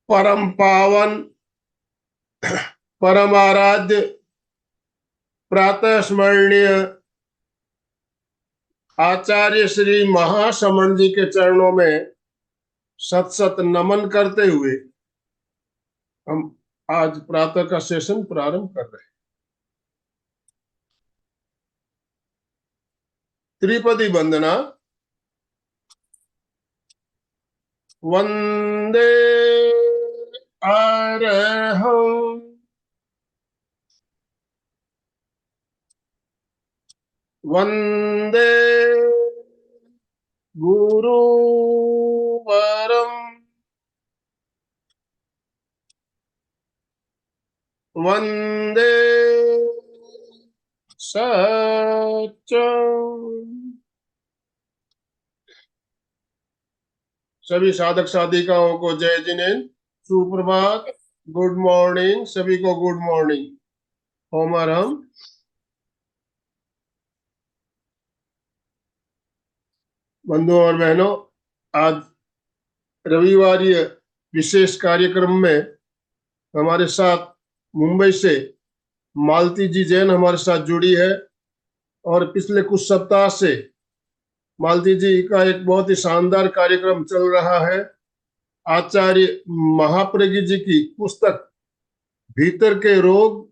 परम पावन परम आराध्य प्रातः स्मरणीय आचार्य श्री महाश्रमण जी के चरणों में सत सत नमन करते हुए हम आज प्रातः का सेशन प्रारंभ कर रहे हैं। त्रिपदी वंदना। वंदे अरहं वंदे गुरुवरं वंदे सच्चं। सभी साधक साधिकाओं को जय जिनेन्द्र, सुप्रभात, गुड मॉर्निंग। सभी को गुड मॉर्निंग। ओम अरहम। बंधुओं और बहनों, आज रविवारीय विशेष कार्यक्रम में हमारे साथ मुंबई से मालती जी जैन हमारे साथ जुड़ी है और पिछले कुछ सप्ताह से मालती जी का एक बहुत ही शानदार कार्यक्रम चल रहा है। आचार्य महाप्रज्ञ जी की पुस्तक भीतर के रोग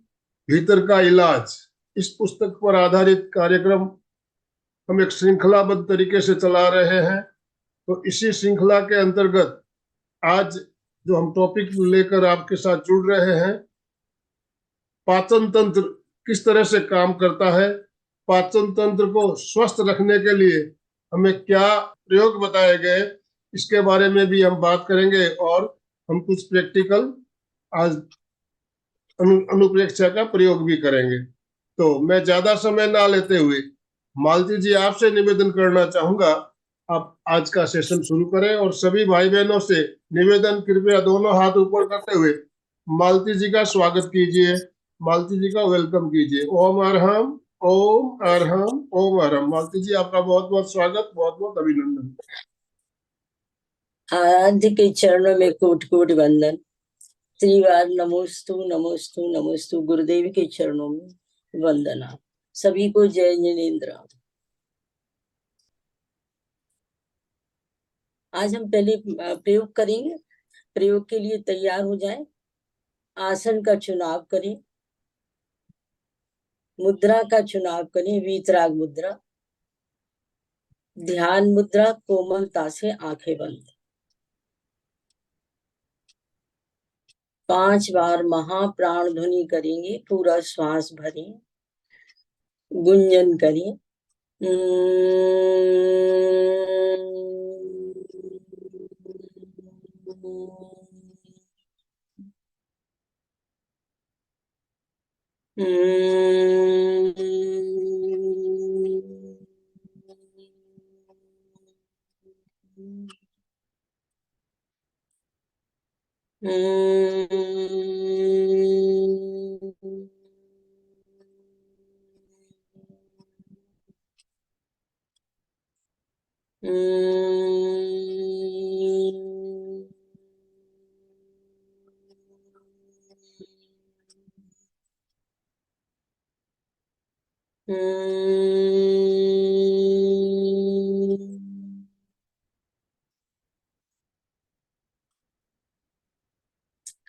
भीतर का इलाज, इस पुस्तक पर आधारित कार्यक्रम हम एक श्रृंखलाबद्ध तरीके से चला रहे हैं। तो इसी श्रृंखला के अंतर्गत आज जो हम टॉपिक लेकर आपके साथ जुड़ रहे हैं, पाचन तंत्र किस तरह से काम करता है, पाचन तंत्र को स्वस्थ रखने के लिए हमें क्या प्रयोग बताए गए, इसके बारे में भी हम बात करेंगे और हम कुछ प्रैक्टिकल आज अनुप्रेक्षा का प्रयोग भी करेंगे। तो मैं ज्यादा समय ना लेते हुए मालती जी आपसे निवेदन करना चाहूंगा, आप आज का सेशन शुरू करें और सभी भाई बहनों से निवेदन, कृपया दोनों हाथ ऊपर करते हुए मालती जी का स्वागत कीजिए, मालती जी का वेलकम कीजिए। ओम अरहम, ओम अरहम, ओम अरहम। मालती जी आपका बहुत बहुत स्वागत, बहुत बहुत अभिनंदन। आराध्य के चरणों में कोट कोट वंदन। त्रिवार नमोस्तु नमोस्तु नमोस्तु। गुरुदेव के चरणों में वंदना। सभी को जय जिनेन्द्र। आज हम पहले प्रयोग करेंगे। प्रयोग के लिए तैयार हो जाएं। आसन का चुनाव करें, मुद्रा का चुनाव करें। वीतराग मुद्रा, ध्यान मुद्रा, कोमलता से आंखें बंद। 5 बार महाप्राण ध्वनि करेंगे। पूरा श्वास भरें, गुंजन करें।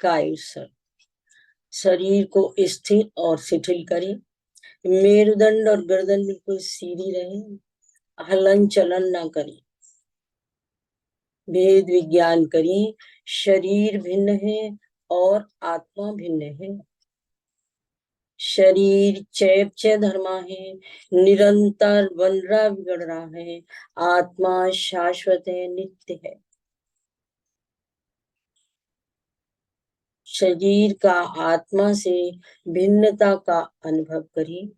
कायसर। शरीर को स्थिर और शिथिल करें। मेरुदंड और गर्दन बिल्कुल सीधी रहे, हलन चलन ना करें। भेद विज्ञान करें। शरीर भिन्न है और आत्मा भिन्न है। शरीर चैप्य धर्मा है, निरंतर बन रहा बिगड़ रहा है। आत्मा शाश्वत है, नित्य है। शरीर का आत्मा से भिन्नता का अनुभव करें।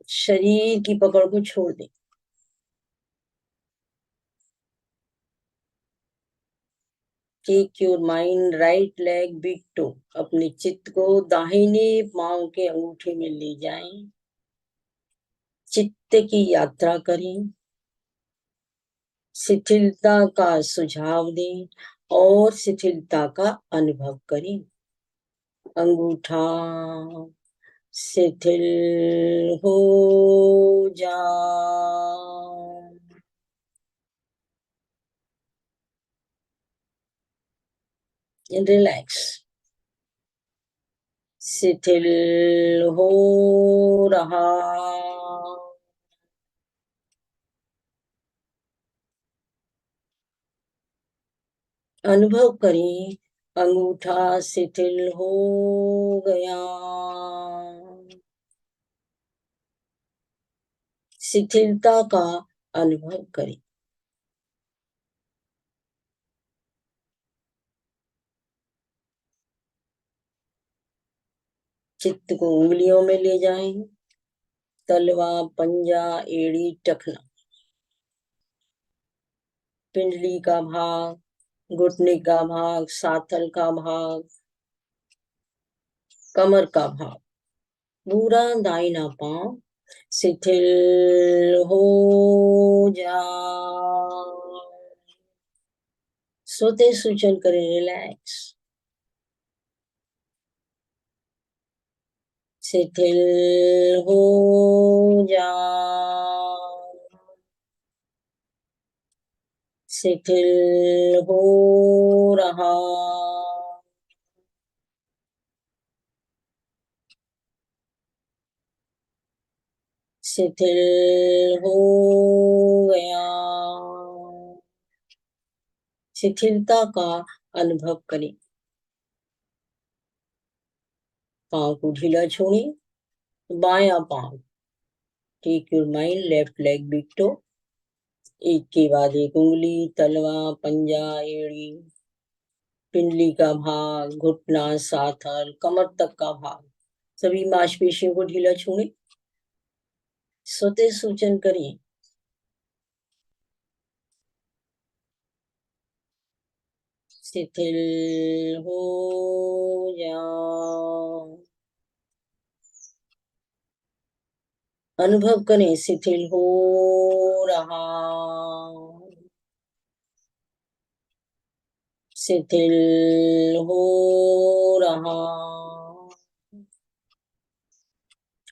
शरीर की पकड़ को छोड़ दें। Take your mind right leg big toe, अपने चित्त को दाहिने पांव के अंगूठे में ले जाएं। चित्त की यात्रा करें, शिथिलता का सुझाव दें और शिथिलता का अनुभव करें। अंगूठा शिथिल हो जा, रिलैक्स, शिथिल हो रहा, अनुभव करें अंगूठा शिथिल हो गया। शिथिलता का अनुभव करें। चित्त को उंगलियों में ले जाएं। तलवा, पंजा, एड़ी, टखना, पिंडली का भाग, घुटने का भाग, साथल का भाग, कमर का भाग, पूरा दाहिना पांव शिथिल हो जा। सोते सूचन करें, रिलैक्स, शिथिल हो जा, शिथिल हो रहा, शिथिल हो गया। शिथिलता का अनुभव करें। पांव को ढीला छोड़ें। बायां पांव, take your mind left leg big toe, एक के बाद एक उंगली, तलवा, पंजा, एड़ी, पिंडली का भाग, घुटना, साथल, कमर तक का भाग, सभी मांसपेशियों को ढीला छोड़ें। सोते सूचन करें, शिथिल हो जा। अनुभव करें, शिथिल हो रहा, शिथिल हो रहा,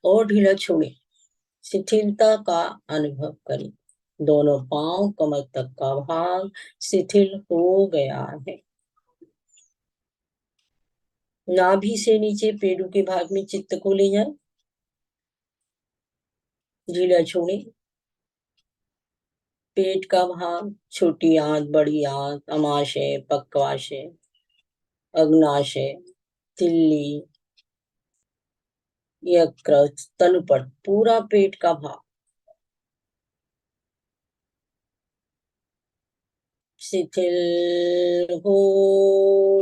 और ढीला छोड़ें। शिथिलता का अनुभव करें। दोनों पांव, कमर तक का भाग शिथिल हो गया है। नाभि से नीचे पेड़ों के भाग में चित्त को ले जाए। ढीला छोड़ें। पेट का भाग, छोटी आंत, बड़ी आंत, अमाशय, पक्वाशय, अग्नाशय, तिल्ली, यकृत, तलपट, पूरा पेट का भाग शिथिल हो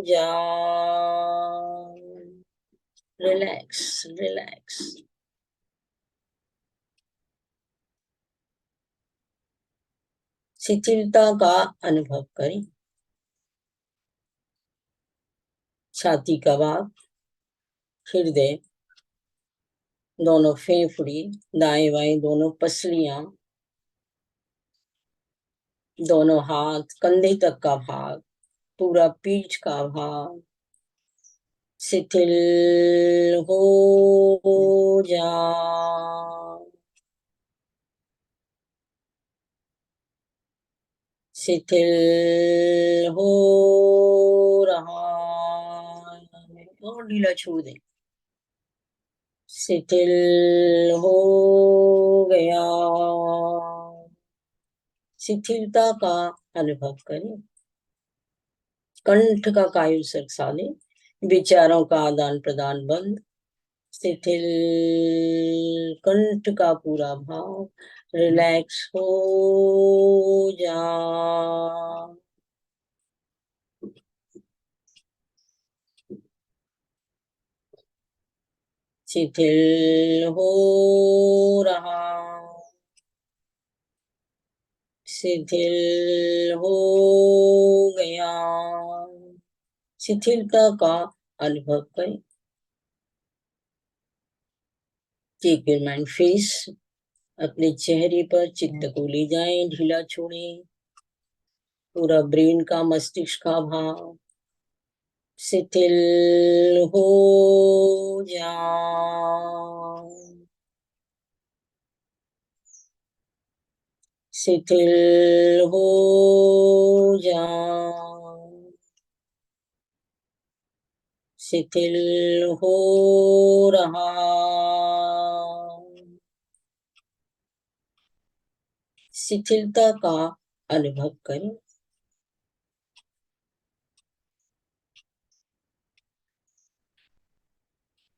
जा। रिलैक्स, रिलैक्स, शिथिलता का अनुभव करें। छाती का भाग, हृदय, दोनों फेफड़ी, दाएं बाएं दोनों पसलियां, दोनों हाथ, कंधे तक का भाग, पूरा पीठ का भाग शिथिल हो जा। शिथिल हो रहा है, और ढीला छोड़ दें। शिथिल हो गया। शिथिलता का अनुभव करें। कंठ का कायु सरसाले, विचारों का आदान प्रदान बंद, शिथिल कंठ का पूरा भाव रिलैक्स हो जा। शिथिल हो रहा, शिथिल हो गया। शिथिलता का अनुभव करें। टेक योर माइंड फेस, अपने चेहरे पर चित्त को ले जाएं, ढीला छोड़ें। पूरा ब्रेन का, मस्तिष्क का भाव शिथिल हो जाओ, शिथिल हो जाओ, शिथिल हो रहा, शिथिलता का अनुभव करें।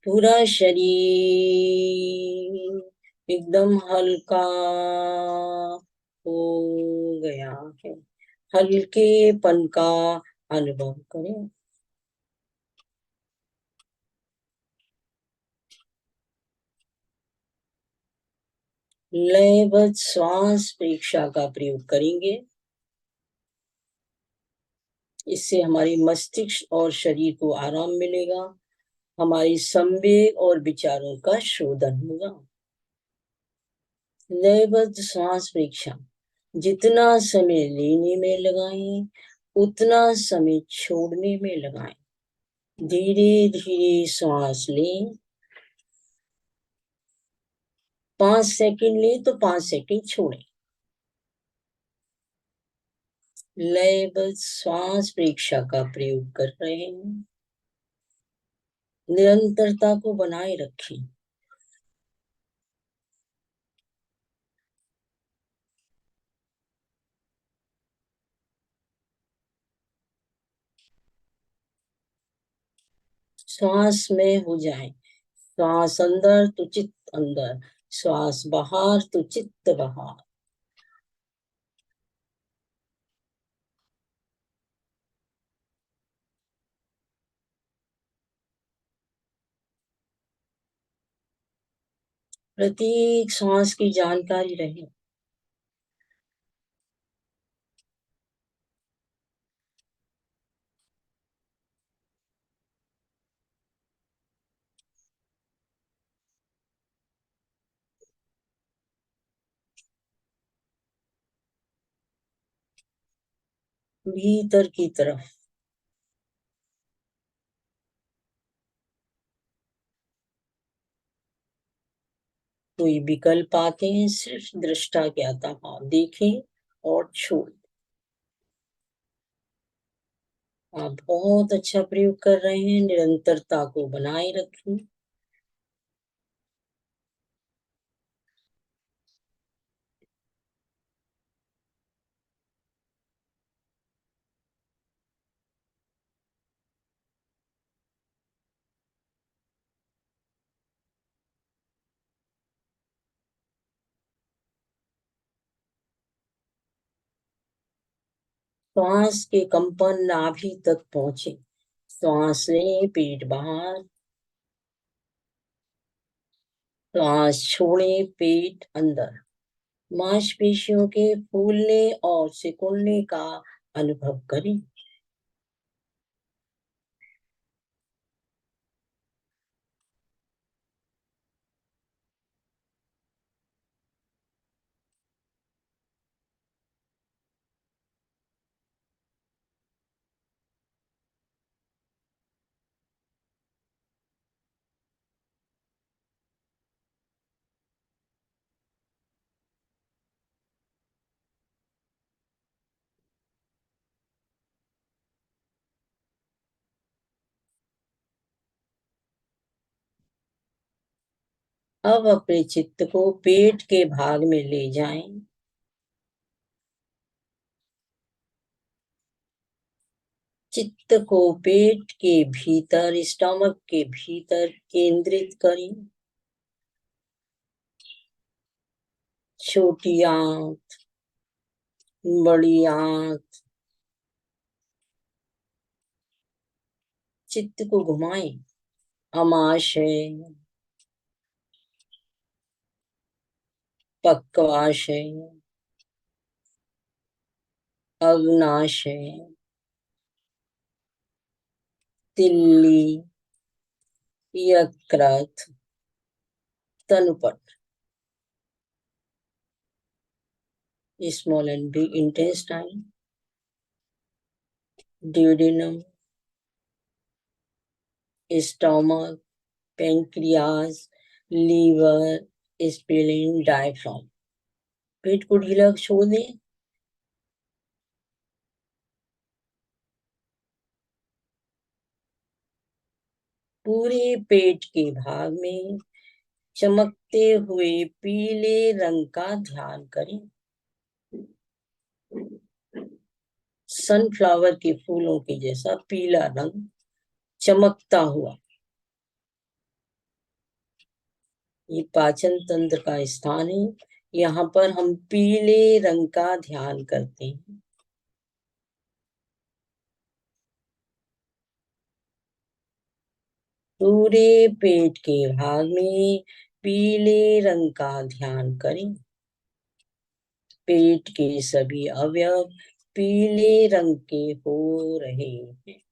पूरा शरीर एकदम हल्का हो गया है। हल्केपन का अनुभव करें। लयबद्ध श्वास परीक्षा का प्रयोग करेंगे। इससे हमारी मस्तिष्क और शरीर को आराम मिलेगा, हमारी संवेग और विचारों का शोधन होगा। लयबद्ध श्वास परीक्षा, जितना समय लेने में लगाएं उतना समय छोड़ने में लगाएं। धीरे धीरे श्वास लें, 5 सेकंड लें तो 5 सेकंड छोड़ें। लयबद्ध श्वास परीक्षा का प्रयोग कर रहे हैं। निरंतरता को बनाए रखें। श्वास में हो जाए। श्वास अंदर तो चित्त अंदर, श्वास बाहर तो चित्त बाहर। प्रत्येक श्वास की जानकारी रहे। भीतर की तरफ कोई विकल्प आते हैं, सिर्फ दृष्टा ज्ञाता भाव देखें और छोड़। आप बहुत अच्छा प्रयोग कर रहे हैं। निरंतरता को बनाए रखें। श्वास के कंपन नाभि तक पहुंचे। श्वास लें, पेट बाहर। श्वास छोड़ें, पेट अंदर। मांसपेशियों के फूलने और सिकुड़ने का अनुभव करें। अब अपने चित्त को पेट के भाग में ले जाएं। चित्त को पेट के भीतर, स्टमक के भीतर केंद्रित करें। छोटी आंत, बड़ी आंत, चित्त को घुमाएं। आमाशय, पक्वाशय, अग्नाशय, तिल्ली, यकृत, तनुपट, small and big intestine, duodenum, stomach, pancreas, liver, spleen, diaphragm। पेट को ढीला छोड़ दें। पूरे पेट के भाग में चमकते हुए पीले रंग का ध्यान करें। सनफ्लावर के फूलों के जैसा पीला रंग चमकता हुआ। ये पाचन तंत्र का स्थान है। यहाँ पर हम पीले रंग का ध्यान करते हैं। पूरे पेट के भाग में पीले रंग का ध्यान करें। पेट के सभी अवयव पीले रंग के हो रहे हैं।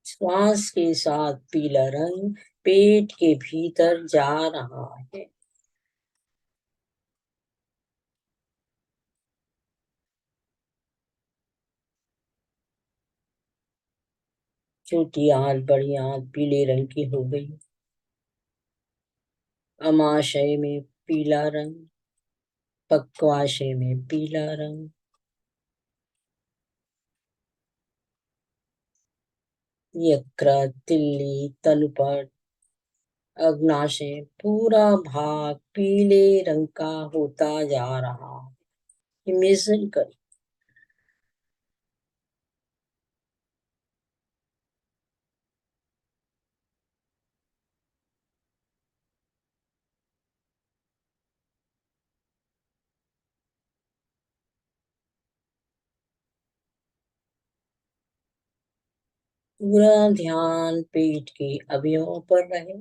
श्वास के साथ पीला रंग पेट के भीतर जा रहा है। छोटी आंत बड़ी आंत पीले रंग की हो गई। अमाशय में पीला रंग, पक्वाशय में पीला रंग, यकृत, तिल्ली, तलपट, अग्नाशय पूरा भाग पीले रंग का होता जा रहा है। इमेजिन करें। पूरा ध्यान पेट के अवयवों पर रहे।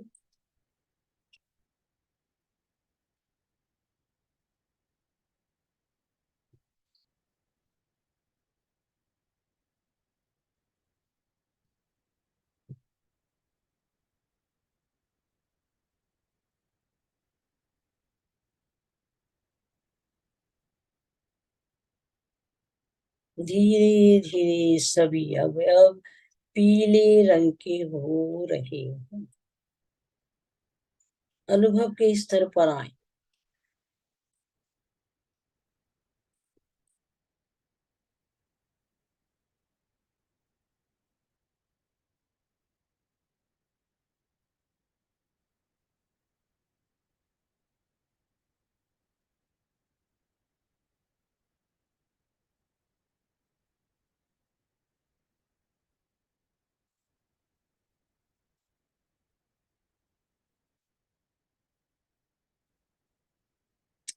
धीरे धीरे सभी अवयव पीले रंग के हो रहे हैं। अनुभव के स्तर पर आए।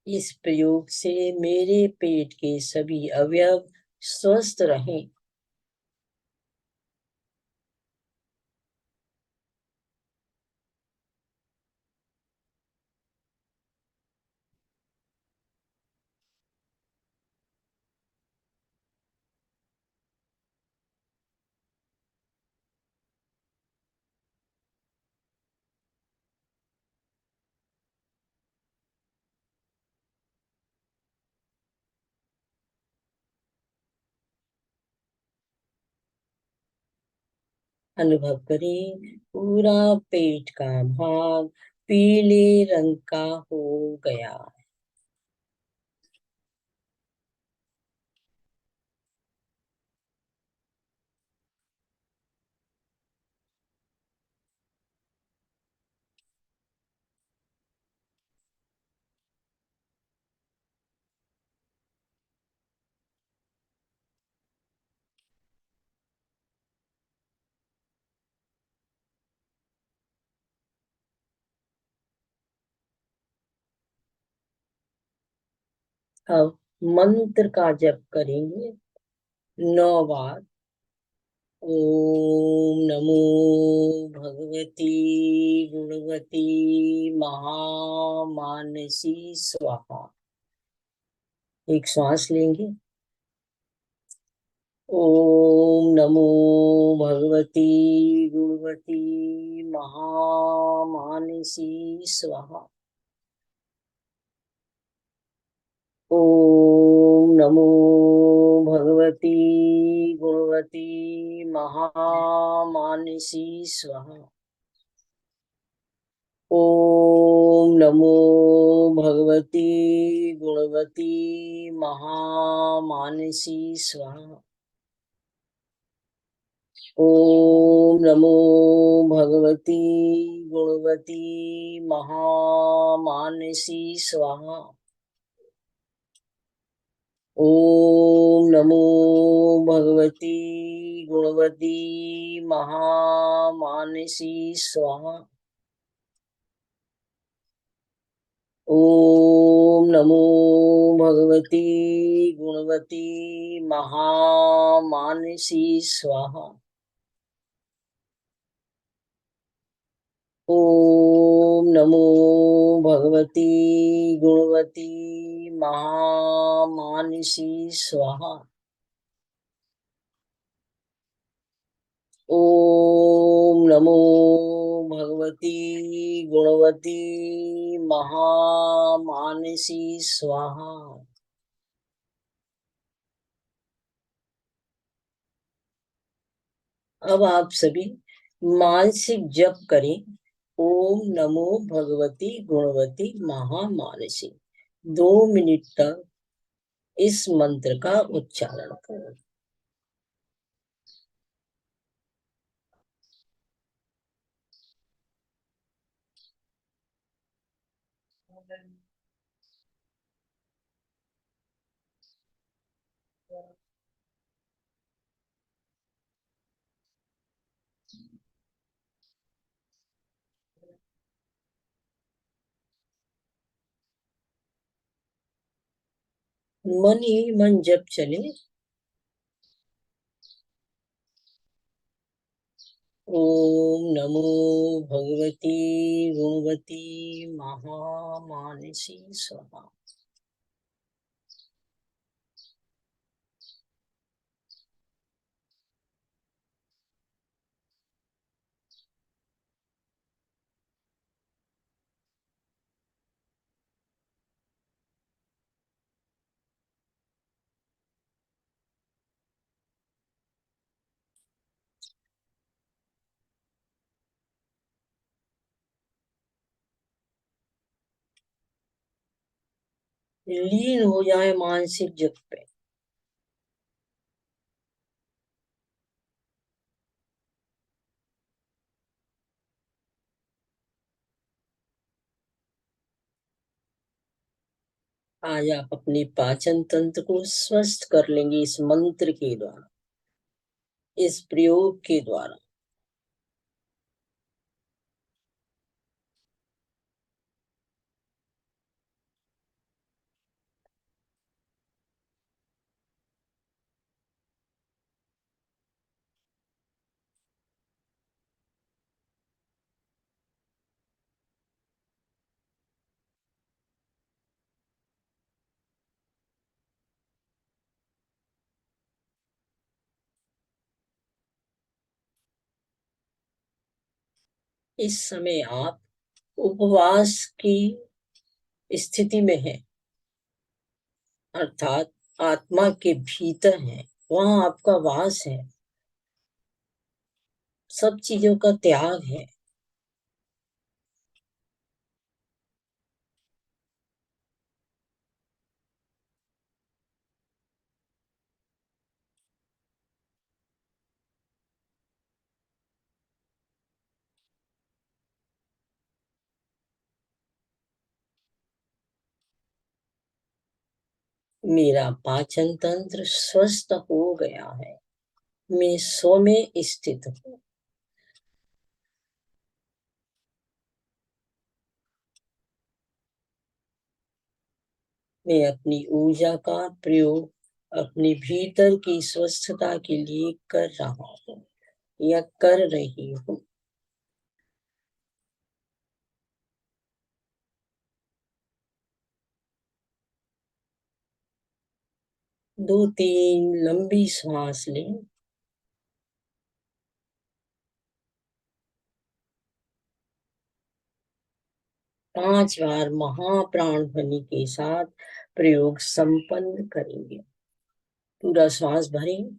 इस प्रयोग से मेरे पेट के सभी अवयव स्वस्थ रहें। अनुभव करें, पूरा पेट का भाग पीले रंग का हो गया। अब मंत्र का जप करेंगे। 9 बार ओम नमो भगवती गुणवती महामानसी स्वाहा। एक श्वास लेंगे। ओम नमो भगवती गुणवती महामानसी स्वाहा। ओम नमो भगवती गुणवती महामानसी स्वाहा। ओम नमो भगवती गुणवती महामानसी स्वाहा। ओम नमो भगवती गुणवती महामानसी स्वाहा। ओम नमो भगवती गुणवती महामानसी स्वाहा। ओम नमो भगवती गुणवती महामानसी स्वाहा। ओम नमो भगवती गुणवती महामानसी स्वाहा। ओम नमो भगवती गुणवती महामानसी स्वाहा। अब आप सभी मानसिक जप करें। ओम नमो भगवती गुणवती महामानसी। 2 मिनट तक इस मंत्र का उच्चारण करें। मन ही मन जप चले। ओम नमो भगवती गुणवती महामानसी स्वाहा। लीन हो जाए मानसिक जप पे। आज आप अपने पाचन तंत्र को स्वस्थ कर लेंगे इस मंत्र के द्वारा, इस प्रयोग के द्वारा। इस समय आप उपवास की स्थिति में हैं, अर्थात आत्मा के भीतर हैं, वहां आपका वास है, सब चीजों का त्याग है। मेरा पाचन तंत्र स्वस्थ हो गया है, मैं स्व में स्थित हूँ। मैं अपनी ऊर्जा का प्रयोग अपने भीतर की स्वस्थता के लिए कर रहा हूँ या कर रही हूँ। दो तीन लंबी सांस लें। पांच बार महाप्राण ध्वनि के साथ प्रयोग संपन्न करेंगे। पूरा श्वास भरें।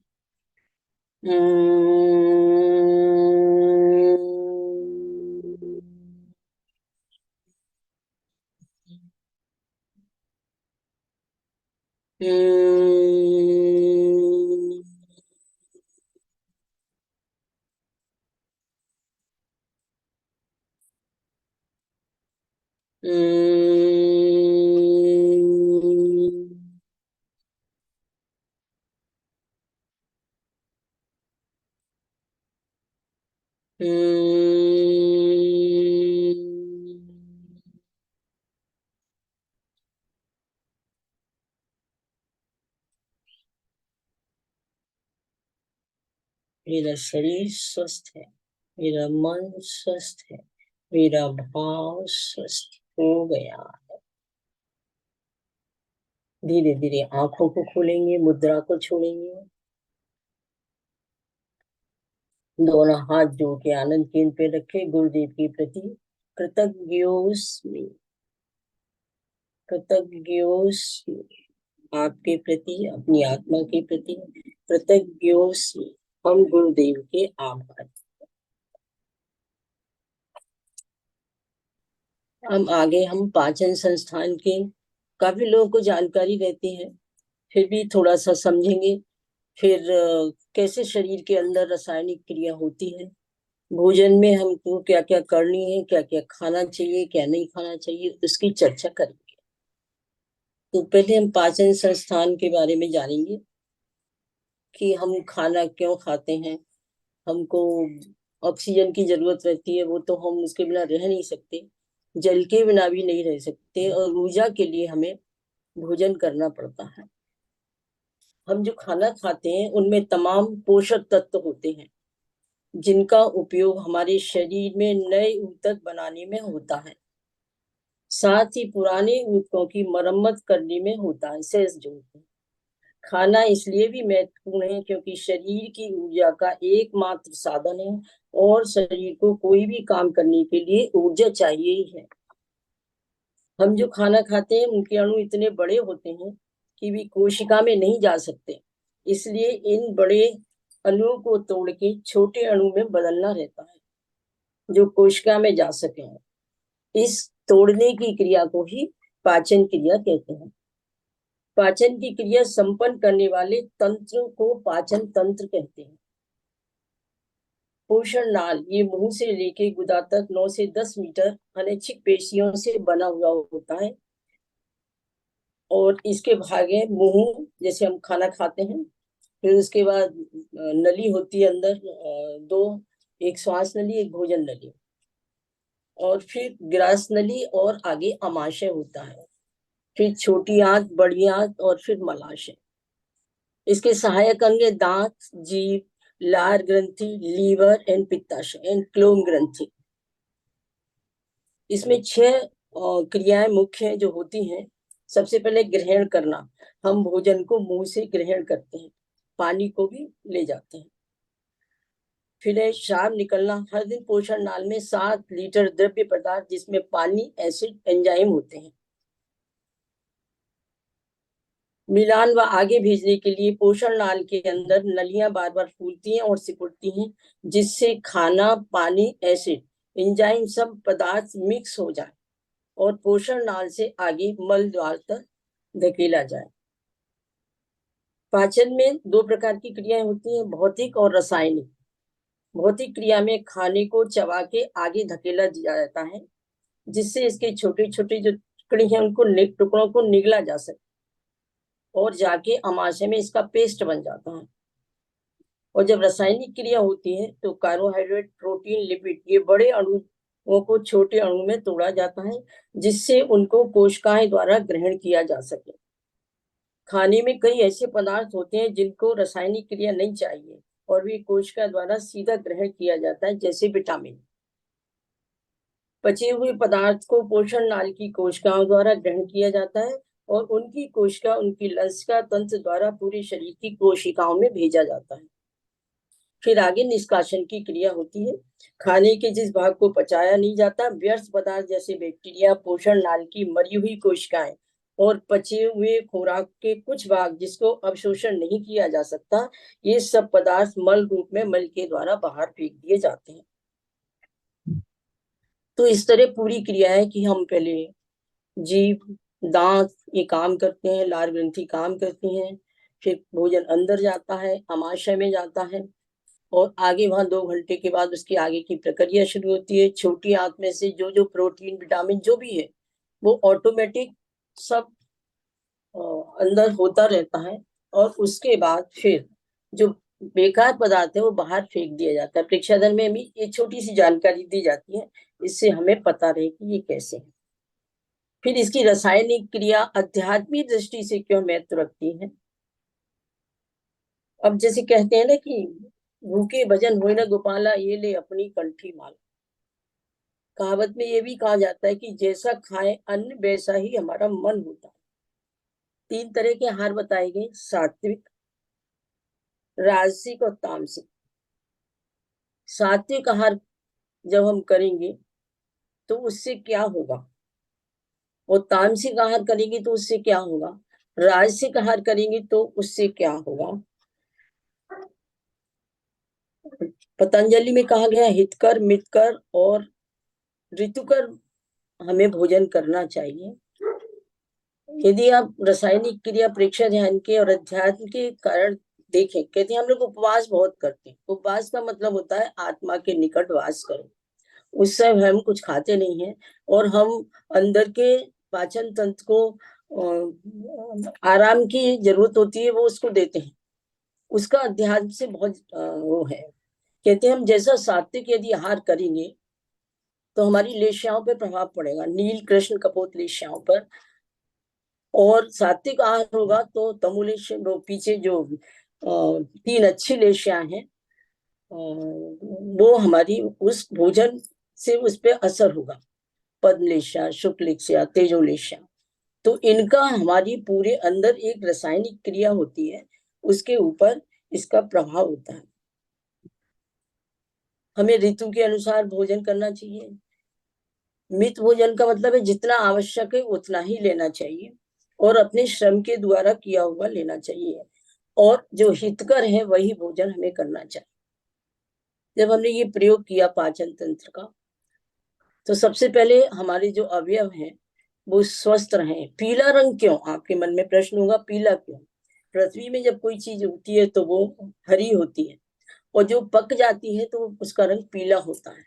मेरा शरीर स्वस्थ है, मेरा मन स्वस्थ है, मेरा भाव स्वस्थ हो गया। धीरे धीरे आंखों को खोलेंगे, मुद्रा को छोड़ेंगे। दोनों हाथ जोड़ के आनंद केंद्र पे रखे। गुरुदेव के प्रति कृतज्ञोस्मि, कृतज्ञोस्मि। आपके प्रति, अपनी आत्मा के प्रति कृतज्ञोस्मि। हम गुरुदेव के आभार। हम आगे हम पाचन संस्थान के काफी लोगों को जानकारी रहती है, फिर भी थोड़ा सा समझेंगे। फिर कैसे शरीर के अंदर रासायनिक क्रिया होती है, भोजन में हमको क्या क्या करनी है, क्या क्या खाना चाहिए, क्या नहीं खाना चाहिए, उसकी चर्चा करेंगे। तो पहले हम पाचन संस्थान के बारे में जानेंगे कि हम खाना क्यों खाते हैं। हमको ऑक्सीजन की जरूरत रहती है, वो तो हम उसके बिना रह नहीं सकते, जल के बिना भी नहीं रह सकते, और ऊर्जा के लिए हमें भोजन करना पड़ता है। हम जो खाना खाते हैं उनमें तमाम पोषक तत्व होते हैं, जिनका उपयोग हमारे शरीर में नए ऊतक बनाने में होता है, साथ ही पुराने ऊतकों की मरम्मत करने में होता है, सेल्स जो होते हैं। खाना इसलिए भी महत्वपूर्ण है क्योंकि शरीर की ऊर्जा का एकमात्र साधन है, और शरीर को कोई भी काम करने के लिए ऊर्जा चाहिए ही है। हम जो खाना खाते हैं उनके अणु इतने बड़े होते हैं कि भी कोशिका में नहीं जा सकते, इसलिए इन बड़े अणुओं को तोड़ के छोटे अणु में बदलना रहता है जो कोशिका में जा सके। इस तोड़ने की क्रिया को ही पाचन क्रिया कहते हैं। पाचन की क्रिया संपन्न करने वाले तंत्र को पाचन तंत्र कहते हैं। पोषण नाल ये मुंह से लेके गुदा तक 9 से 10 मीटर अनैच्छिक पेशियों से बना हुआ होता है, और इसके भाग है मुंह, जैसे हम खाना खाते हैं। फिर उसके बाद नली होती है अंदर, दो, एक श्वास नली, एक भोजन नली, और फिर ग्रास नली, और आगे अमाशय होता है, फिर छोटी आंत, बड़ी आंत, और फिर मलाशय। इसके सहायक अंग दांत, जीभ, लार ग्रंथि, लीवर एंड पित्ताशय एंड क्लोम ग्रंथि। इसमें 6 क्रियाएं मुख्य जो होती हैं। सबसे पहले ग्रहण करना, हम भोजन को मुंह से ग्रहण करते हैं, पानी को भी ले जाते हैं। फिर है श्राव निकलना, हर दिन पोषण नाल में 7 लीटर द्रव्य पदार्थ जिसमें पानी, एसिड, एंजाइम होते हैं, मिलान व आगे भेजने के लिए पोषण नाल के अंदर नलियां बार बार फूलती हैं और सिकुड़ती हैं, जिससे खाना, पानी, एसिड, एंजाइम सब पदार्थ मिक्स हो जाए और पोषण नाल से आगे मल द्वार तक धकेला जाए। पाचन में 2 प्रकार की क्रियाएं होती हैं, भौतिक और रासायनिक। भौतिक क्रिया में खाने को चबा के आगे धकेला जाता है, जिससे इसके छोटे छोटे जो टुकड़े हैं उनको टुकड़ों को निगला जा सके, और जाके अमाशय में इसका पेस्ट बन जाता है। और जब रासायनिक क्रिया होती है तो कार्बोहाइड्रेट, प्रोटीन, लिपिड, ये बड़े अणुओं को छोटे अणु में तोड़ा जाता है, जिससे उनको कोशिकाएं द्वारा ग्रहण किया जा सके। खाने में कई ऐसे पदार्थ होते हैं जिनको रासायनिक क्रिया नहीं चाहिए और वे कोशिका द्वारा सीधा ग्रहण किया जाता है, जैसे विटामिन। पचे हुए पदार्थ को पोषण नाल की कोशिकाओं द्वारा ग्रहण किया जाता है और उनकी कोशिका उनकी लसिका तंत्र द्वारा पूरे शरीर की कोशिकाओं में भेजा जाता है। फिर आगे निष्कासन की क्रिया होती है। खाने के जिस भाग को पचाया नहीं जाता, व्यर्थ पदार्थ जैसे बैक्टीरिया, पोषण नाल की मरी हुई कोशिकाएं और पचे हुए खुराक के कुछ भाग जिसको अवशोषण नहीं किया जा सकता, ये सब पदार्थ मल रूप में मल के द्वारा बाहर फेंक दिए जाते हैं। तो इस तरह पूरी क्रिया है कि हम पहले जीभ, दांत ये काम करते हैं, लार ग्रंथि काम करती हैं, फिर भोजन अंदर जाता है, आमाशय में जाता है और आगे वहां 2 घंटे के बाद उसकी आगे की प्रक्रिया शुरू होती है। छोटी आंत में से जो जो प्रोटीन, विटामिन जो भी है वो ऑटोमेटिक सब अंदर होता रहता है और उसके बाद फिर जो बेकार पदार्थ है वो बाहर फेंक दिया जाता है। परीक्षाधन में भी ये छोटी सी जानकारी दी जाती है, इससे हमें पता रहे कि ये कैसे है। फिर इसकी रासायनिक क्रिया आध्यात्मिक दृष्टि से क्यों महत्व रखती है। अब जैसे कहते हैं ना कि भूखे भजन होए ना गोपाला, ये ले अपनी कंठी माला। कहावत में ये भी कहा जाता है कि जैसा खाए अन्न वैसा ही हमारा मन होता है। 3 तरह के आहार बताए गए, सात्विक, राजसिक और तामसिक। सात्विक आहार जब हम करेंगे तो उससे क्या होगा, और तामसिक आहार करेंगे तो उससे क्या होगा, राजसिक आहार करेंगे तो उससे क्या होगा। पतंजलि में कहा गया हितकर, मितकर और ऋतुकर हमें भोजन करना चाहिए। यदि आप रासायनिक क्रिया, प्रेक्षा ध्यान के और अध्यात्म के कारण देखें, कहते हैं हम लोग उपवास बहुत करते हैं। उपवास का मतलब होता है आत्मा के निकट वास करो। उस समय हम कुछ खाते नहीं है और हम अंदर के पाचन तंत्र को आराम की जरूरत होती है, वो उसको देते हैं। उसका अध्यात्म से बहुत वो है। कहते हैं हम जैसा सात्विक यदि आहार करेंगे तो हमारी लेशियाओं पर प्रभाव पड़ेगा, नील कृष्ण कपोत लेशियाओं पर। और सात्विक आहार होगा तो तमुलेश, पीछे जो 3 अच्छी लेशियां हैं वो हमारी उस भोजन से उस पर असर होगा, पद्मलेशिया, शुक्लेशिया, तेजोलेशिया। तो इनका हमारी पूरे अंदर एक रासायनिक क्रिया होती है, उसके ऊपर इसका प्रभाव होता है। हमें ऋतु के अनुसार भोजन करना चाहिए। मित भोजन का मतलब है जितना आवश्यक है उतना ही लेना चाहिए और अपने श्रम के द्वारा किया हुआ लेना चाहिए, और जो हितकर है वही भोजन हमें करना चाहिए। जब हमने ये प्रयोग किया पाचन तंत्र का, तो सबसे पहले हमारे जो अवयव हैं वो स्वस्थ रहें। पीला रंग क्यों, आपके मन में प्रश्न होगा, पीला क्यों। पृथ्वी में जब कोई चीज उगती है तो वो हरी होती है और जो पक जाती है तो उसका रंग पीला होता है।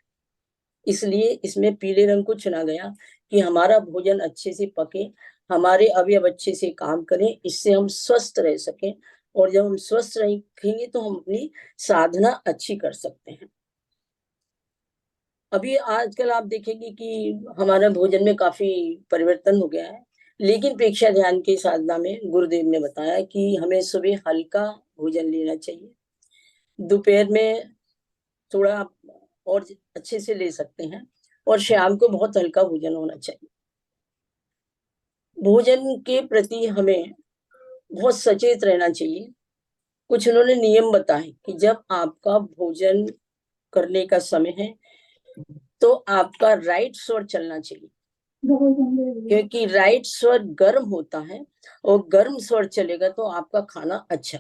इसलिए इसमें पीले रंग को चुना गया कि हमारा भोजन अच्छे से पके, हमारे अवयव अच्छे से काम करें, इससे हम स्वस्थ रह सकें। और जब हम स्वस्थ रहेंगे तो हम अपनी साधना अच्छी कर सकते हैं। अभी आजकल आप देखेंगे कि हमारा भोजन में काफी परिवर्तन हो गया है, लेकिन प्रेक्षा ध्यान की साधना में गुरुदेव ने बताया कि हमें सुबह हल्का भोजन लेना चाहिए, दोपहर में थोड़ा और अच्छे से ले सकते हैं, और शाम को बहुत हल्का भोजन होना चाहिए। भोजन के प्रति हमें बहुत सचेत रहना चाहिए। कुछ उन्होंने नियम बताए कि जब आपका भोजन करने का समय है तो आपका राइट स्वर चलना चाहिए, क्योंकि राइट स्वर गर्म होता है और गर्म स्वर चलेगा तो आपका खाना अच्छा।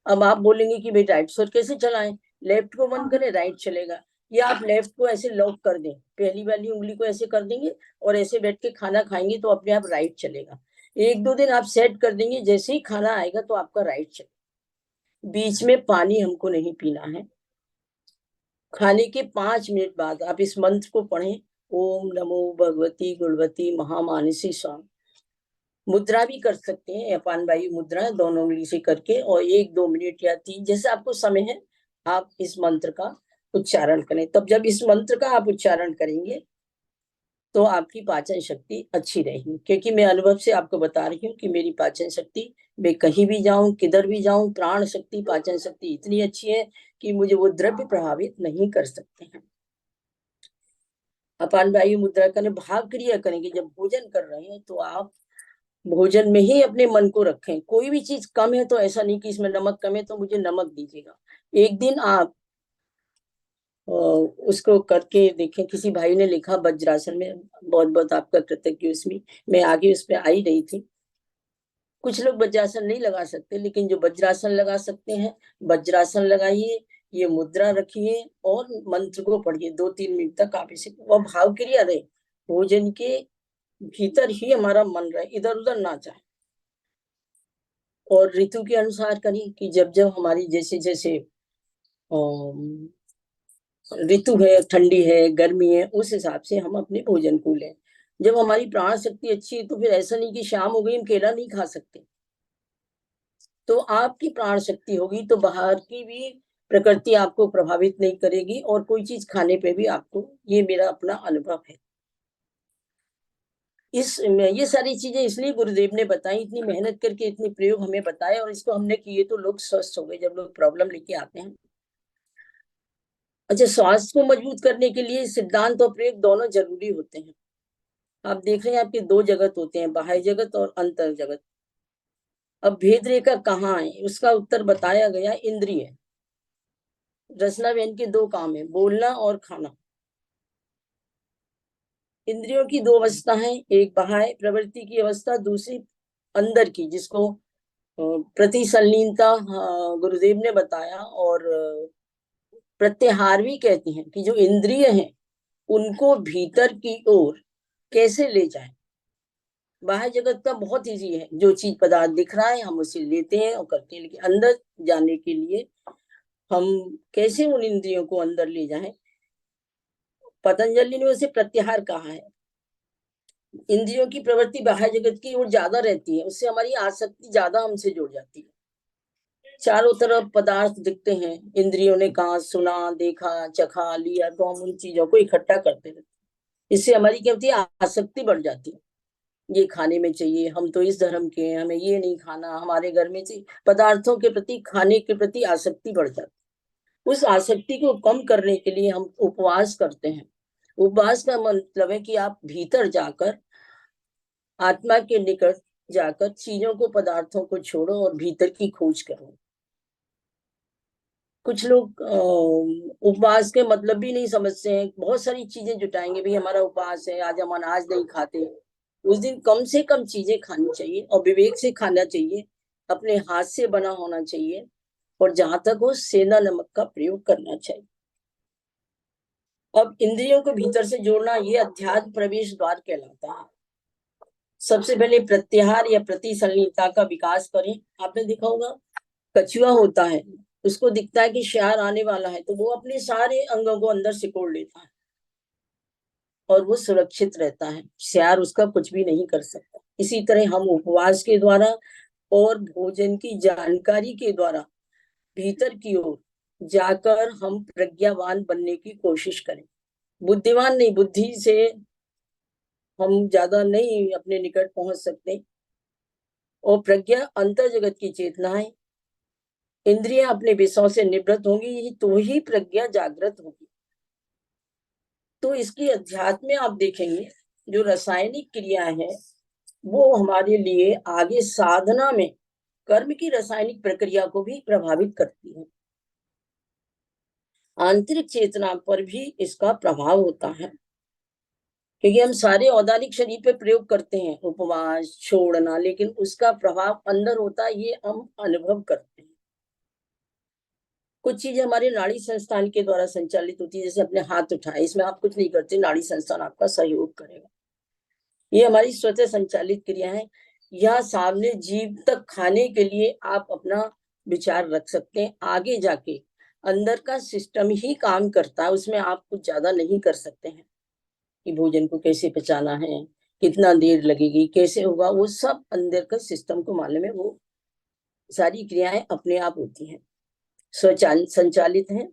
अब आप बोलेंगे कि भाई राइट स्वर कैसे चलाएं, लेफ्ट को बंद करें राइट चलेगा, या आप लेफ्ट को ऐसे लॉक कर दें, पहली वाली उंगली को ऐसे कर देंगे और ऐसे बैठ के खाना खाएंगे तो अपने आप राइट चलेगा। 1-2 दिन आप सेट कर देंगे, जैसे ही खाना आएगा तो आपका राइट चलेगा। बीच में पानी हमको नहीं पीना है। खाने के 5 मिनट बाद आप इस मंत्र को पढ़ें, ओम नमो भगवती गुणवती महामानसी स्वामी। मुद्रा भी कर सकते हैं, अपान वायु मुद्रा दोनों उंगली से करके, और 1-2 मिनट या 3 जैसे आपको समय है आप इस मंत्र का उच्चारण करें। तब जब इस मंत्र का आप उच्चारण करेंगे तो आपकी पाचन शक्ति अच्छी रहेगी, क्योंकि मैं अनुभव से आपको बता रही हूँ कि मेरी पाचन शक्ति मैं कहीं भी जाऊं, किधर भी जाऊं, प्राण शक्ति, पाचन शक्ति इतनी अच्छी है कि मुझे वो द्रव्य प्रभावित नहीं कर सकते हैं। अपान वायु मुद्रा करने भाव क्रिया करेंगे। जब भोजन कर रहे हैं तो आप भोजन में ही अपने मन को रखें। कोई भी चीज कम है तो ऐसा नहीं कि इसमें नमक कम है तो मुझे नमक दीजिएगा। एक दिन आप उसको करके देखें। किसी भाई ने लिखा वज्रासन में, बहुत बहुत आपका कृतज्ञ उसमें, मैं आगे उस पर आई रही थी। कुछ लोग वज्रासन नहीं लगा सकते, लेकिन जो वज्रासन लगा सकते हैं वज्रासन लगाइए, ये मुद्रा रखिए और मंत्र को पढ़िए 2-3 मिनट तक। आप इसे वह भाव क्रिया रहे, भोजन के भीतर ही हमारा मन रहे, इधर उधर ना जाए। और ऋतु के अनुसार करें कि जब जब हमारी जैसे जैसे ऋतु है, ठंडी है, गर्मी है, उस हिसाब से हम अपने भोजन को लें। जब हमारी प्राण शक्ति अच्छी है तो फिर ऐसा नहीं कि शाम हो गई हम केला नहीं खा सकते। तो आपकी प्राण शक्ति होगी तो बाहर की भी प्रकृति आपको प्रभावित नहीं करेगी और कोई चीज खाने पे भी आपको, ये मेरा अपना अनुभव है। ये सारी चीजें इसलिए गुरुदेव ने बताई, इतनी मेहनत करके इतने प्रयोग हमें बताए और इसको हमने किए तो लोग स्वस्थ हो गए। जब लोग प्रॉब्लम लेके आते हैं, अच्छा, स्वास्थ्य को मजबूत करने के लिए सिद्धांत और प्रयोग दोनों जरूरी होते हैं। आप देख रहे हैं आपके दो जगत होते हैं, बाह्य जगत और अंतर जगत। अब भेद रेखा कहाँ है, उसका उत्तर बताया गया इंद्रिय। रचना बहन के दो काम है, बोलना और खाना। इंद्रियों की दो अवस्था है, एक बाह्य प्रवृत्ति की अवस्था, दूसरी अंदर की, जिसको प्रतिसंलीनता गुरुदेव ने बताया। और प्रत्याहार भी कहते हैं कि जो इंद्रिय हैं उनको भीतर की ओर कैसे ले जाए। बाहर जगत का बहुत इजी है, जो चीज पदार्थ दिख रहा है हम उसे लेते हैं और करते हैं, लेकिन अंदर जाने के लिए हम कैसे उन इंद्रियों को अंदर ले जाएं। पतंजलि ने उसे प्रत्याहार कहा है। इंद्रियों की प्रवृत्ति बाह्य जगत की ओर ज्यादा रहती है, उससे हमारी आसक्ति ज्यादा हमसे जुड़ जाती है। चारों तरफ पदार्थ दिखते हैं, इंद्रियों ने कहा, सुना, देखा, चखा, लिया, तो हम उन चीजों को इकट्ठा करते रहते हैं। इससे हमारी क्या होती है, आसक्ति बढ़ जाती है। ये खाने में चाहिए, हम तो इस धर्म के हैं, हमें ये नहीं खाना, हमारे घर में चाहिए। पदार्थों के प्रति, खाने के प्रति आसक्ति बढ़ जाती है। उस आसक्ति को कम करने के लिए हम उपवास करते हैं। उपवास का मतलब है कि आप भीतर जाकर, आत्मा के निकट जाकर चीजों को, पदार्थों को छोड़ो और भीतर की खोज करो। कुछ लोग उपवास के मतलब भी नहीं समझते हैं, बहुत सारी चीजें जुटाएंगे, भाई हमारा उपवास है, आज हम अनाज नहीं खाते। उस दिन कम से कम चीजें खानी चाहिए और विवेक से खाना चाहिए, अपने हाथ से बना होना चाहिए, और जहां तक हो सेंधा नमक का प्रयोग करना चाहिए। अब इंद्रियों को भीतर से जोड़ना, ये अध्यात्म प्रवेश द्वार कहलाता है। सबसे पहले प्रत्याहार या प्रतिसंलीनता का विकास करें। आपने देखा होगा, कछुआ होता है, उसको दिखता है कि शिकार आने वाला है तो वो अपने सारे अंगों को अंदर सिकोड़ लेता है और वो सुरक्षित रहता है, शिकार उसका कुछ भी नहीं कर सकता। इसी तरह हम उपवास के द्वारा और भोजन की जानकारी के द्वारा भीतर की ओर जाकर हम प्रज्ञावान बनने की कोशिश करें। बुद्धिमान नहीं, बुद्धि से हम ज्यादा नहीं अपने निकट पहुंच सकते। और प्रज्ञा अंतर जगत की चेतना है। इंद्रियां अपने विषयों से निवृत्त होंगी तो ही प्रज्ञा जागृत होगी। तो इसकी अध्यात्म में आप देखेंगे जो रासायनिक क्रिया है वो हमारे लिए आगे साधना में कर्म की रासायनिक प्रक्रिया को भी प्रभावित करती है। आंतरिक चेतना पर भी इसका प्रभाव होता है, क्योंकि हम सारे औदारिक शरीर पे प्रयोग करते हैं उपवास छोड़ना, लेकिन उसका प्रभाव अंदर होता है, ये हम अनुभव करते हैं। कुछ चीजें हमारे नाड़ी संस्थान के द्वारा संचालित होती है, जैसे अपने हाथ उठाए, इसमें आप कुछ नहीं करते, नाड़ी संस्थान आपका सहयोग करेगा। ये हमारी स्वतः संचालित क्रिया है। या सामने जीव तक खाने के लिए आप अपना विचार रख सकते हैं, आगे जाके अंदर का सिस्टम ही काम करता है, उसमें आप कुछ ज्यादा नहीं कर सकते हैं कि भोजन को कैसे पचाना है, कितना देर लगेगी, कैसे होगा, वो सब अंदर का सिस्टम को मालूम है। वो सारी क्रियाएं अपने आप होती हैं, स्वचालित संचालित हैं।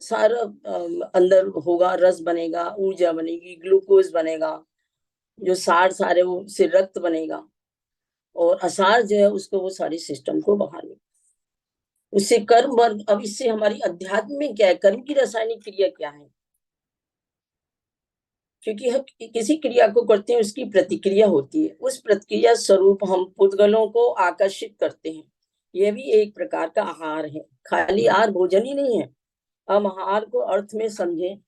सारा अंदर होगा, रस बनेगा, ऊर्जा बनेगी, ग्लूकोज बनेगा, जो सार सारे वो उससे रक्त बनेगा, और असार जो है उसको वो सारे सिस्टम को बहा लेगा। उससे कर्म वर्ग, अब इससे हमारी अध्यात्म में क्या है, कर्म की रासायनिक क्रिया क्या है, क्योंकि हम किसी क्रिया को करते हैं उसकी प्रतिक्रिया होती है, उस प्रतिक्रिया स्वरूप हम पुद्गलों को आकर्षित करते हैं। यह भी एक प्रकार का आहार है, खाली आहार भोजन ही नहीं है। हम आहार को अर्थ में समझें,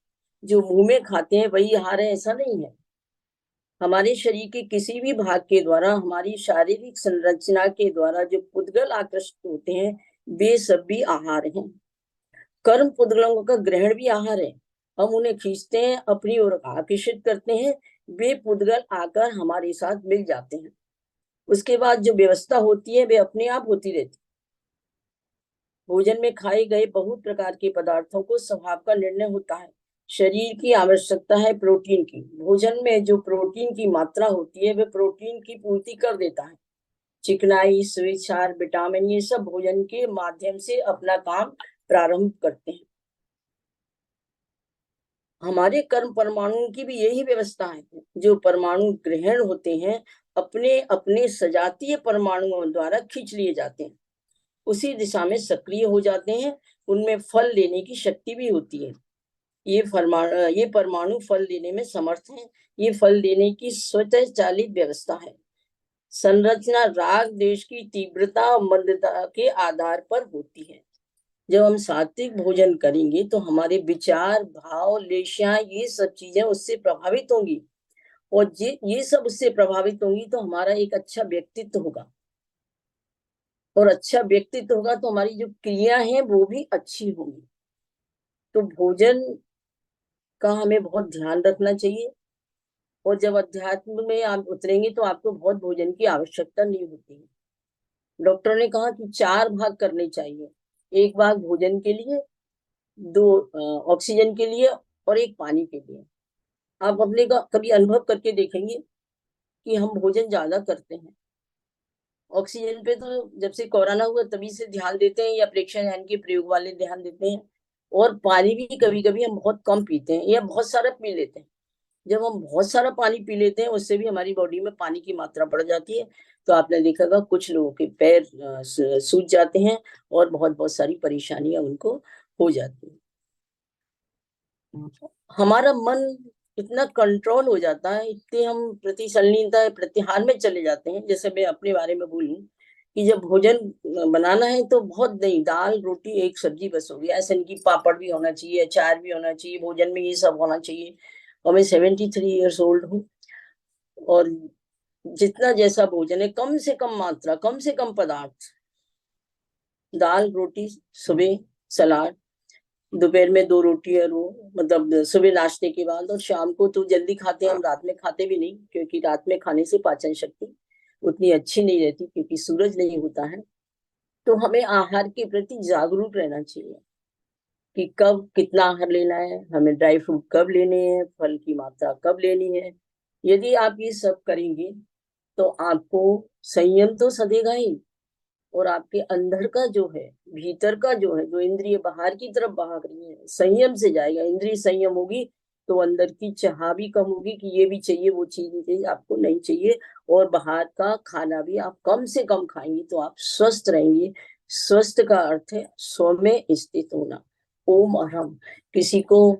जो मुंह में खाते हैं वही आहार है ऐसा नहीं है। हमारे शरीर के किसी भी भाग के द्वारा, हमारी शारीरिक संरचना के द्वारा जो पुद्गल आकर्षित होते हैं वे सब भी आहार हैं। कर्म पुद्गलों का ग्रहण भी आहार है। हम उन्हें खींचते हैं, अपनी ओर आकर्षित करते हैं, वे पुद्गल आकर हमारे साथ मिल जाते हैं। उसके बाद जो व्यवस्था होती है वे अपने आप होती रहती है। भोजन में खाए गए बहुत प्रकार के पदार्थों को स्वभाव का निर्णय होता है। शरीर की आवश्यकता है प्रोटीन की, भोजन में जो प्रोटीन की मात्रा होती है वे प्रोटीन की पूर्ति कर देता है। चिकनाई, स्वेच्छार, विटामिन, ये सब भोजन के माध्यम से अपना काम प्रारंभ करते हैं। हमारे कर्म परमाणु की भी यही व्यवस्था है। जो परमाणु ग्रहण होते हैं अपने अपने सजातीय परमाणुओं द्वारा खींच लिए जाते हैं, उसी दिशा में सक्रिय हो जाते हैं। उनमें फल लेने की शक्ति भी होती है। ये परमाणु फल देने में समर्थ हैं। ये फल देने की स्वतः चालित व्यवस्था है। संरचना राग देश की तीव्रता और मंदता के आधार पर होती है। जब हम सात्विक भोजन करेंगे तो हमारे विचार, भाव, लेशियां, ये सब चीजें उससे प्रभावित होंगी, और ये सब उससे प्रभावित होंगी तो हमारा एक अच्छा व्यक्तित्व होगा, और अच्छा व्यक्तित्व होगा तो हमारी जो क्रिया है वो भी अच्छी होगी। तो भोजन का हमें बहुत ध्यान रखना चाहिए, और जब अध्यात्म में आप उतरेंगे तो आपको बहुत भोजन की आवश्यकता नहीं होती है। डॉक्टर ने कहा कि 4 भाग करने चाहिए, 1 भाग भोजन के लिए, 2 ऑक्सीजन के लिए, और 1 पानी के लिए। आप अपने का कभी अनुभव करके देखेंगे कि हम भोजन ज्यादा करते हैं, ऑक्सीजन पे तो जब से कोरोना हुआ तभी से ध्यान देते हैं, या प्रेक्षण यान के प्रयोग वाले ध्यान देते हैं, और पानी भी कभी कभी हम बहुत कम पीते हैं या बहुत सारा पी लेते हैं। जब हम बहुत सारा पानी पी लेते हैं उससे भी हमारी बॉडी में पानी की मात्रा बढ़ जाती है। तो आपने देखा होगा कुछ लोगों के पैर सूज जाते हैं, और बहुत बहुत सारी परेशानियां उनको हो जाती हैं। हमारा मन इतना कंट्रोल हो जाता है, इतने हम प्रतिशलीनता प्रतिहार में चले जाते हैं। जैसे मैं अपने बारे में बोलूं कि जब भोजन बनाना है तो बहुत नहीं, दाल रोटी एक सब्जी बस हो गया, ऐसा नहीं कि पापड़ भी होना चाहिए, अचार भी होना चाहिए, भोजन में ये सब होना चाहिए। और मैं 73 ईयर्स ओल्ड हूँ, और जितना जैसा भोजन है कम से कम मात्रा, कम से कम पदार्थ, दाल रोटी सुबह, सलाद, दोपहर में 2 रोटी और वो, मतलब सुबह नाश्ते के बाद, और शाम को तो जल्दी खाते हैं हम, रात में खाते भी नहीं, क्योंकि रात में खाने से पाचन शक्ति उतनी अच्छी नहीं रहती, क्योंकि सूरज नहीं होता है। तो हमें आहार के प्रति जागरूक रहना चाहिए कि कब कितना आहार लेना है, हमें ड्राई फ्रूट कब लेने हैं, फल की मात्रा कब लेनी है। यदि आप ये सब करेंगे तो आपको संयम तो सधेगा ही, और आपके अंदर का जो है, भीतर का जो है, जो इंद्रिय बाहर की तरफ भाग रही है, संयम से जाएगा। इंद्रिय संयम होगी तो अंदर की चाह भी कम होगी कि ये भी चाहिए वो चीज नहीं चाहिए, आपको नहीं चाहिए। और बाहर का खाना भी आप कम से कम खाएंगे तो आप स्वस्थ रहेंगे। स्वस्थ का अर्थ है स्व में स्थित होना। ओम अहम। किसी को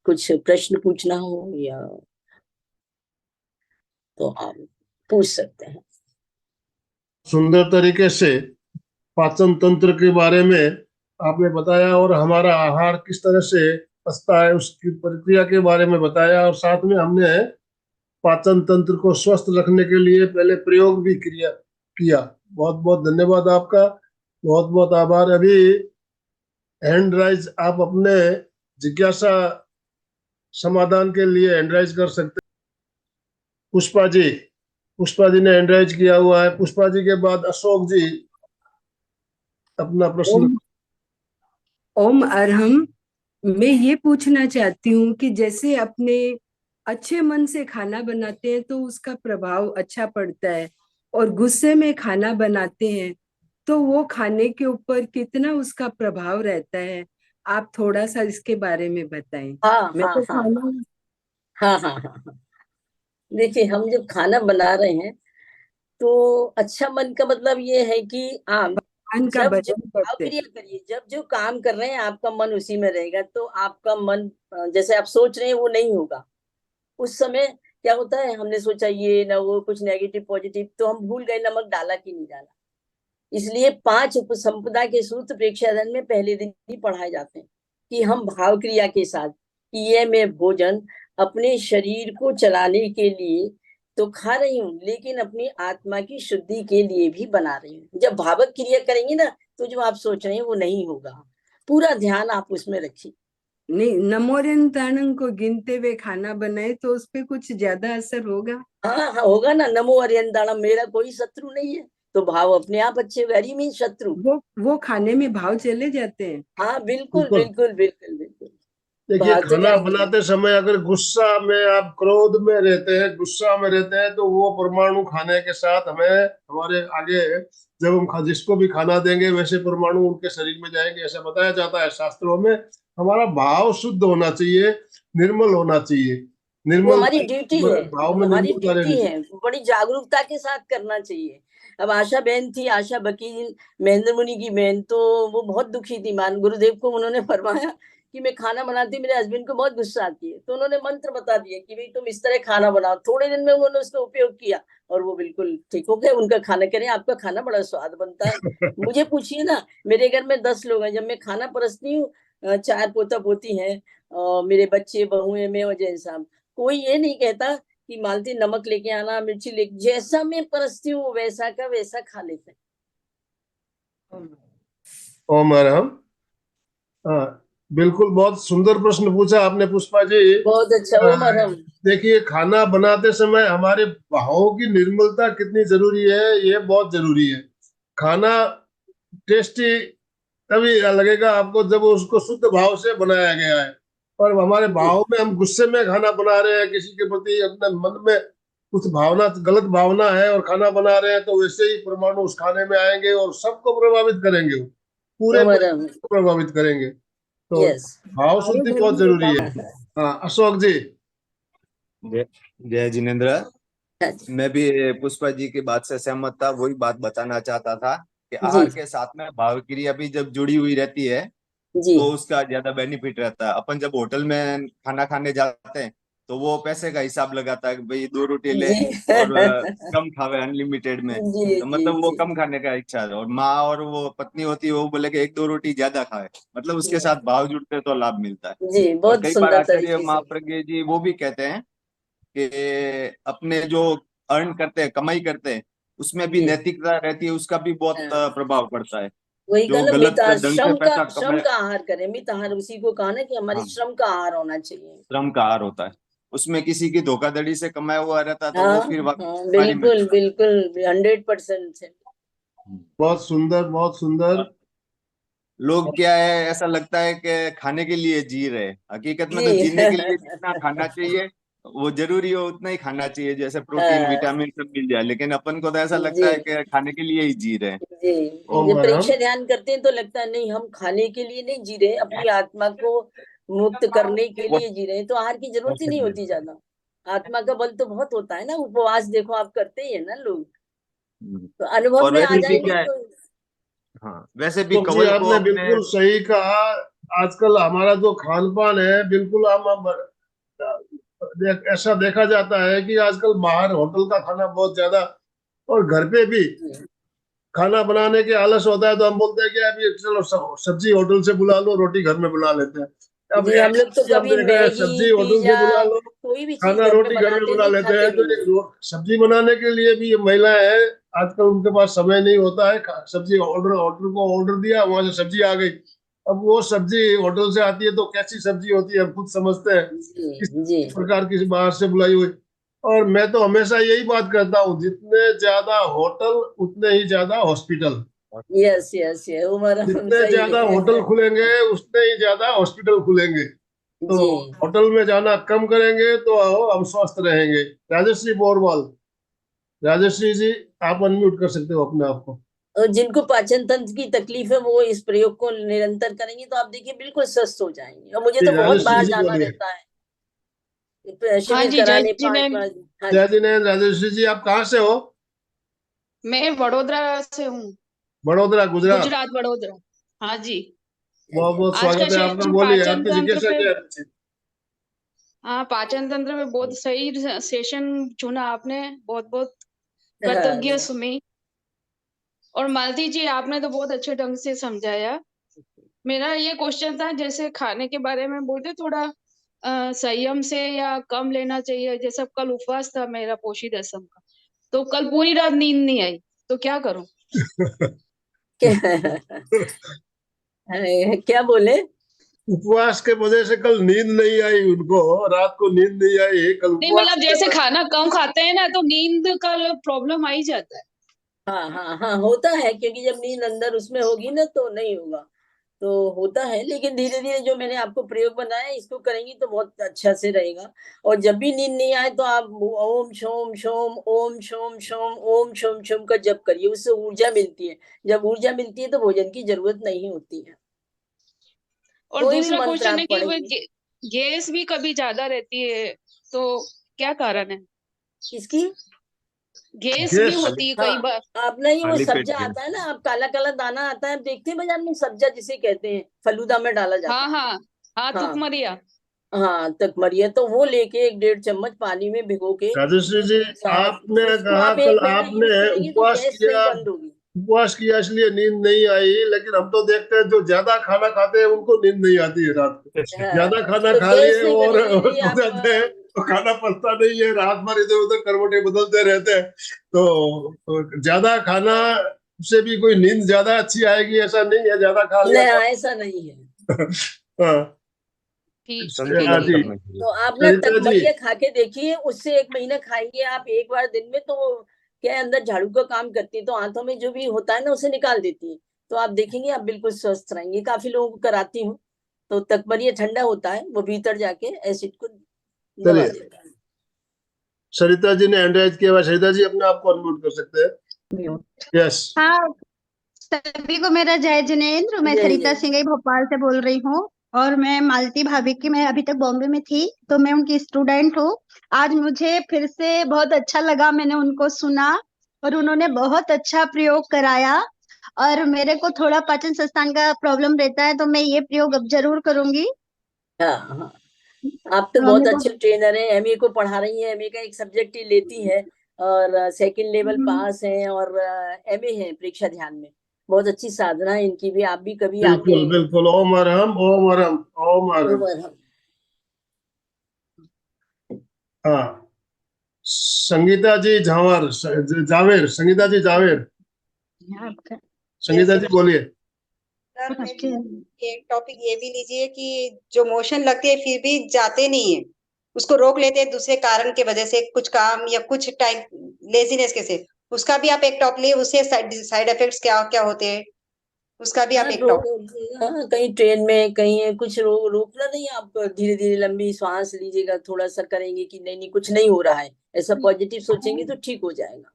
कुछ प्रश्न पूछना हो या तो आप पूछ सकते हैं। सुंदर तरीके से पाचन तंत्र के बारे में आपने बताया, और हमारा आहार किस तरह से पचता है उसकी प्रक्रिया के बारे में बताया, और साथ में हमने पाचन तंत्र को स्वस्थ रखने के लिए पहले प्रयोग भी किया। बहुत बहुत धन्यवाद आपका, बहुत बहुत आभार। अभी हैंड राइज आप अपने जिज्ञासा समाधान के लिए हैंड राइज कर सकते हैं। पुष्पा जी, पुष्पा जी ने हैंड राइज किया हुआ है। पुष्पा जी के बाद अशोक जी अपना प्रश्न। ओम ओम अरहम। मैं ये पूछना चाहती हूँ कि जैसे अपने अच्छे मन से खाना बनाते हैं तो उसका प्रभाव अच्छा पड़ता है, और गुस्से में खाना बनाते हैं तो वो खाने के ऊपर कितना उसका प्रभाव रहता है। आप थोड़ा सा इसके बारे में बताएं। हाँ मैं हाँ तो हाँ खाना हाँ हाँ हाँ हाँ हाँ। देखिए, हम जब खाना बना रहे हैं तो अच्छा मन का मतलब ये है कि भगवान का जब जो भजन भाव करते हैं। क्रिया करिए, जब जो काम कर रहे हैं आपका मन उसी में रहेगा, तो आपका मन जैसे आप सोच रहे हैं वो नहीं होगा। उस समय क्या होता है, हमने सोचा ये ना वो, कुछ नेगेटिव पॉजिटिव, तो हम भूल गए नमक डाला कि नहीं डाला। इसलिए 5 उपसंपदा के सूत्र प्रेक्षाधन में पहले दिन ही पढ़ाए जाते हैं कि हम भाव क्रिया के साथ कि ये मैं भोजन अपने शरीर को चलाने के लिए तो खा रही हूँ, लेकिन अपनी आत्मा की शुद्धि के लिए भी बना रही हूँ। जब भावक क्रिया करेंगे ना, तो जो आप सोच रहे हैं वो नहीं होगा। पूरा ध्यान आप उसमें रखिए। नहीं, नमोरियंताणं को गिनते हुए खाना बनाए तो उस पे कुछ ज्यादा असर होगा। हाँ हाँ, होगा ना। नमो अरियंताणम, मेरा कोई शत्रु नहीं है, तो भाव अपने आप अच्छे, वेरी मीन शत्रु। वो खाने में भाव चले जाते हैं। हाँ बिल्कुल बिल्कुल। बिल्कुल बिल्कुल बिल्कुल। देखिए, भाव तो खाना जाएंगे। बनाते समय अगर गुस्सा में, आप क्रोध में रहते हैं, गुस्सा में रहते हैं, तो वो परमाणु खाने के साथ हमें, हमारे आगे जब हम जिसको भी खाना देंगे वैसे परमाणु उनके शरीर में जाएंगे, ऐसा बताया जाता है शास्त्रों में। हमारा भाव शुद्ध होना चाहिए, निर्मल होना चाहिए। वो निर्मल हमारी ड्यूटी है, भाव वो में हमारी निर्मलता ड्यूटी रहनी है, बड़ी जागरूकता के साथ करना चाहिए। अब आशा बहन थी, आशा वकील, महेंद्र मुनि की बहन, तो वो बहुत दुखी थी। मान गुरुदेव को उन्होंने फरमाया कि मैं खाना बनाती हूँ, मेरे हस्बैंड को बहुत गुस्सा आती है, तो उन्होंने मंत्र बता दिया कि भाई तुम इस तरह खाना बनाओ। थोड़े दिन में उन्होंने उसका उपयोग किया और वो बिल्कुल ठीक हो गए। उनका खाना, कह रहे हैं आपका खाना बड़ा स्वाद बनता है। मुझे पूछिए ना, मेरे घर में 10 लोग हैं, जब मैं खाना परसती हूँ, 4 पोता पोती हैं, मेरे बच्चे, बहुएं, मैं और जैन साहब, कोई ये नहीं कहता कि मालती नमक लेके आना, मिर्ची लेके, जैसा मैं परसती हूँ वैसा का वैसा खा लेते हैं। ओम अरहम। हाँ, बिल्कुल, बहुत सुंदर प्रश्न पूछा आपने पुष्पा जी। बहुत अच्छा। अ, ओम अरहम। देखिए, खाना बनाते समय हमारे भावों की निर्मलता कितनी जरूरी है, ये बहुत जरूरी है। खाना टेस्टी तभी लगेगा आपको जब उसको शुद्ध भाव से बनाया गया है। और हमारे जी भाव में, हम गुस्से में खाना बना रहे हैं, किसी के प्रति अपने मन में कुछ भावना, गलत भावना है, और खाना बना रहे हैं, तो वैसे ही परमाणु उस खाने में आएंगे और सबको प्रभावित करेंगे, वो पूरे ओम परिवार अरहम। को प्रभावित करेंगे। तो यस। भाव हमारे शुद्धि घर बहुत में ये जरूरी भाव है। हाँ, अशोक जी। जय जय जिनेन्द्र। जी मैं भी पुष्पा जी की बात से सहमत था, वही बात बताना चाहता था कि जी आहार के साथ में भाव क्रिया भी जब जुड़ी हुई रहती है जी तो उसका ज्यादा बेनिफिट रहता है। अपन जब होटल में खाना खाने जाते हैं तो वो पैसे का हिसाब लगाता है कि भाई 2 रोटी ले जी और कम खावे अनलिमिटेड में, जी तो जी मतलब वो जी कम खाने का इच्छा है। और माँ और वो पत्नी होती है, वो बोले कि 1-2 रोटी ज्यादा खाए, मतलब उसके साथ भाव जुड़ते हैं तो लाभ मिलता है। जी, और बहुत कई बार सुंदर आचार्य तरीके से। महाप्रज्ञ जी वो भी कहते हैं कि अपने जो अर्न करते हैं, कमाई करते हैं, उसमें भी जी नैतिकता रहती है, उसका भी बहुत हाँ, प्रभाव पड़ता है। वही कहा जो ना, गलत ढंग से पैसा श्रम कमाए, का आहार करें। मित आहार उसी को कहा ना कि हमारे हाँ, श्रम का आहार होना चाहिए। श्रम का आहार होता है। उसमें किसी की धोखाधड़ी से कमाया हुआ रहता है तो हाँ वो फिर वापस हाँ, बीमारी में। बिल्कुल बिल्कुल, 100% है। बहुत सुंदर, बहुत सुंदर। और लोग क्या है, ऐसा लगता है कि खाने के लिए जी रहे, हकीकत में तो जी जीने के लिए जितना खाना चाहिए वो जरूरी हो उतना ही खाना चाहिए, जैसे प्रोटीन हाँ, विटामिन सब मिल जाए, लेकिन अपन को तो ऐसा लगता जी है कि खाने के लिए ही जी रहे हैं। जी। ओम जब अरहम। परीक्षा ध्यान करते हैं तो लगता है नहीं, हम खाने के लिए नहीं जी रहे, अपनी आत्मा को मुक्त करने के वो लिए जी रहे हैं, तो आहार की जरूरत ही नहीं होती ज्यादा। आत्मा का बल तो बहुत होता है ना, उपवास देखो आप करते ही है ना लोग, तो अनुभव और में आ वैसे भी जाएंगे क्या है, तो। हाँ, वैसे भी अशोक जी, कवल को आपने अपने, बिल्कुल सही कहा। आजकल हमारा जो खान पान है, बिल्कुल हम ऐसा देखा जाता है कि आजकल बाहर होटल का खाना बहुत ज्यादा, और घर पे भी खाना बनाने के आलस होता है, तो हम बोलते हैं कि अभी चलो सब्जी होटल से बुला लो, रोटी घर में बना लेते हैं। अब जी, हम लोग तो ऐसे हम कभी देख रहे हैं, मैगी, सब्जी होटल से पिज्जा, बुला लो, कोई भी चीज खाना घर पे रोटी घर में बनाते बना नहीं, लेते खाते हैं। तो नहीं एक है। सब्जी बनाने के लिए भी ये महिलाएं हैं, आजकल उनके पास समय नहीं होता है। सब्जी ऑर्डर, होटल को ऑर्डर दिया, वहां से सब्जी आ गई। अब वो सब्जी होटल से आती है तो कैसी सब्जी होती है हम खुद समझते हैं, जी किस जी। प्रकार की बाहर से बुलाई हुई। और मैं तो हमेशा यही बात करता हूँ, जितने ज्यादा होटल उतने ही ज्यादा हॉस्पिटल। यस यस यस, उमर हम जितने सही ज्यादा होटल है। खुलेंगे उतने ही ज्यादा हॉस्पिटल खुलेंगे। तो जी। होटल में जाना कम करेंगे तो हम स्वस्थ रहेंगे। राजश्री बोरवाल, राजश्री जी, आप अनम्यूट कर सकते हो अपने आप को। और जिनको पाचन तंत्र की तकलीफ है वो इस प्रयोग को निरंतर करेंगे तो आप देखिए बिल्कुल स्वस्थ हो जाएंगे। और मुझे जी, तो बहुत राजश्री बाहर जी जाना बोलिए। रहता है। शिविर जी, कराने जय 5 जिनेंद्र। 5 हाँ जय जी। जिनेंद्र। राजेश्वरी जी आप कहाँ से हो? मैं वडोदरा से हूँ, बड़ौदा, गुजरात। गुजरात, वडोदरा। हाँ जी। बहुत बहुत आज का स्वागत है आपका। सेशन बोलिए पाचन आपकी तंत्र जिज्ञासा पे, क्या है? हाँ, पाचन तंत्र में बहुत सही सेशन चुना आपने, बहुत बहुत हाँ, कृतज्ञ सुमी। और मालती जी आपने तो बहुत अच्छे ढंग से समझाया। मेरा ये क्वेश्चन था, जैसे खाने के बारे में बोलते थोड़ा संयम से या कम लेना चाहिए। जैसे कल उपवास था मेरा पोषी दशम का, तो कल पूरी रात नींद नहीं आई, तो क्या करूं? क्या बोले? उपवास के वजह से कल नींद नहीं आई उनको, रात को नींद नहीं आई, कल नहीं, उपवास मतलब जैसे खाना कम खाते हैं ना, तो नींद का प्रॉब्लम आ ही जाता है। हाँ हाँ हाँ, होता है, क्योंकि जब नींद अंदर उसमें होगी ना तो नहीं होगा, तो होता है। लेकिन धीरे धीरे जो मैंने आपको प्रयोग बनाया इसको करेंगी तो बहुत अच्छा से रहेगा। और जब भी नींद नहीं आए तो आप ओम शोम शोम, ओम शोम शोम, ओम शोम शोम का जप करिए, उससे ऊर्जा मिलती है। जब ऊर्जा मिलती है तो भोजन की जरूरत नहीं होती है। और कोई भी दूसरा मंत्र क्वेश्चन आप है कि पढ़ेंगे। गैस भी कभी ज्यादा रहती है, तो क्या कारण है? किसकी? गैस भी गैस। होती है हाँ, कई बार। आप नहीं, वो खाली पेट सब्जा आता गैस। है ना, आप काला काला दाना आता है, आप देखते हैं बाजार में, सब्जा जिसे कहते हैं, फलूदा में डाला जाता हाँ है। हाँ हाँ, हाँ तुकमरिया। हाँ, तक मरिया, तो वो लेके 1 1.5 चम्मच पानी में भिगो के राजेश्वरी जी दूध के साथ आपने उसको कहा आप कल 1 महीना आपने यूज करेंगे तो उपवास गैस नहीं किया, बंद होगी। उपवास किया इसलिए नींद नहीं आई, लेकिन हम तो देखते हैं जो ज्यादा खाना खाते हैं उनको नींद नहीं आती है रात को। हाँ, ज्यादा खाना तो खा गैस लिए नहीं और बनेगी भी सो आप जाते हैं तो खाना पचता नहीं है, रात भर इधर उधर करवटें बदलते रहते हैं। तो ज्यादा खाना से भी कोई नींद ज्यादा अच्छी आएगी ऐसा नहीं है, ज्यादा खा लिया नहीं, खा। ऐसा नहीं है। हाँ ठीक ठीक हाँ है। संतुलन जी। करना चाहिए। तो आप ना सरिता जी। तकमरिया खा के देखिए, उससे 1 महीना खाएंगे आप 1 बार दिन में, तो वो क्या है, अंदर झाड़ू का काम करती है, तो आंतों में जो भी होता है ना उसे निकाल देती है। तो आप देखेंगे आप बिल्कुल स्वस्थ रहेंगे। काफी लोगों को कराती हूँ। तो तकमरिया ठंडा होता है, वो भीतर जाके एसिड को दबा चलिए, देता है। सरिता जी ने हैंड राइज किया हुआ, सरिता जी अपने आप को अनम्यूट कर सकते हैं। यस। हाँ, सभी को मेरा जय जिनेंद्र। मैं जय सरिता जय। सिंघई भोपाल से बोल रही हूँ। और मैं मालती भाभी की, मैं अभी तक बॉम्बे में थी तो मैं उनकी स्टूडेंट हूँ। आज मुझे फिर से बहुत अच्छा लगा, मैंने उनको सुना और उन्होंने बहुत अच्छा प्रयोग कराया। और मेरे को थोड़ा पाचन संस्थान का प्रॉब्लम रहता है, तो मैं ये प्रयोग अब जरूर करूंगी। हाँ हाँ, आप तो बहुत मेरे अच्छे ट्रेनर हैं, एमए को पढ़ा रही हैं, एमए का एक सब्जेक्ट ही लेती हैं, और सेकंड लेवल को पास हैं, और एमए है परीक्षा ध्यान में। बहुत अच्छी साधना है इनकी भी, आप भी कभी आके बिल्कुल बिल्कुल। ओम अरहम, ओम अरहम, ओम अरहम। उम्र। हाँ, संगीता जी झावर, जावेर, संगीता जी जावेर, आपका संगीता जी बोलिए। सर मेरी एक टॉपिक ये भी लीजिए कि जो मोशन लगती है फिर भी जाते नहीं है, उसको रोक लेते हैं दूसरे कारण के वजह से, कुछ काम या कुछ टाइम लेजीनेस के से, उसका भी आप एक टॉपिक लिए, उससे साइड इफेक्ट्स क्या क्या होते हैं, उसका भी आप हाँ एक टॉपिक। हाँ, कहीं ट्रेन में कहीं कुछ रोकना नहीं, आप धीरे धीरे लंबी सांस लीजिएगा, थोड़ा सा करेंगे कि नहीं नहीं कुछ नहीं हो रहा है, ऐसा पॉजिटिव सोचेंगे तो ठीक हो जाएगा।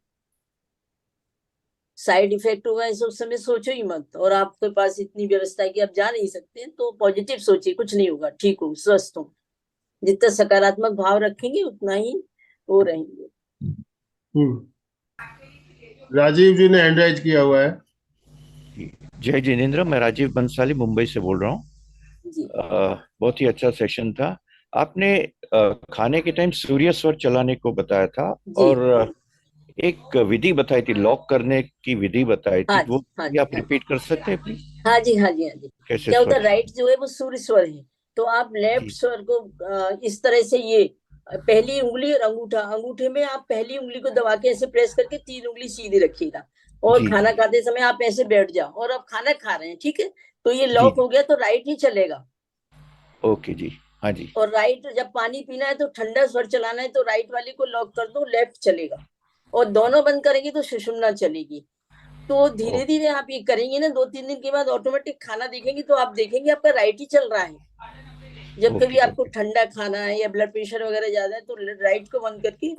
साइड इफेक्ट होगा ऐसा उस समय सोचो ही मत, और आपके पास इतनी व्यवस्था है कि आप जा नहीं सकते, तो पॉजिटिव सोचिए, कुछ नहीं होगा, ठीक हो, स्वस्थ हो। जितना सकारात्मक भाव रखेंगे उतना ही वो रहेंगे। राजीव जी ने हैंड राइज किया हुआ है। जय जिनेंद्र, मैं राजीव बंसाली मुंबई से बोल रहा हूँ। जी बहुत ही अच्छा सेशन था। आपने खाने के टाइम सूर्य स्वर चलाने को बताया था, जी। और एक विधि बताई थी, लॉक करने की विधि बताई थी, हाँ वो जी हाँ भी जी आप हाँ जी रिपीट कर सकते हैं प्लीज? हाँ जी हाँ जी हाँ जी। कैसे क्या होता है, स्वर? राइट जो है वो सूर्य स्वर है, तो आप लेफ्ट जी स्वर को इस तरह से, ये पहली उंगली और अंगूठा, अंगूठे में आप पहली उंगली को दबा के ऐसे प्रेस करके 3 उंगली सीधी रखिएगा, और जी खाना जी खाते समय आप ऐसे बैठ जाओ और आप खाना खा रहे हैं, ठीक है, तो ये जी लॉक हो गया, तो राइट ही चलेगा। ओके जी, हाँ जी। और राइट, जब पानी पीना है तो ठंडा स्वर चलाना है, तो राइट वाली को लॉक कर दो, लेफ्ट चलेगा, और दोनों बंद करेंगे तो सुषुम्ना चलेगी। तो धीरे धीरे आप ये करेंगे ना, 2 3 दिन के बाद ऑटोमेटिक खाना देखेंगे तो आप देखेंगे आपका राइट ही चल रहा है। जब कभी ओके आपको ओके ठंडा खाना है या ब्लड प्रेशर वगैरह ज्यादा है तो राइट को बंद करके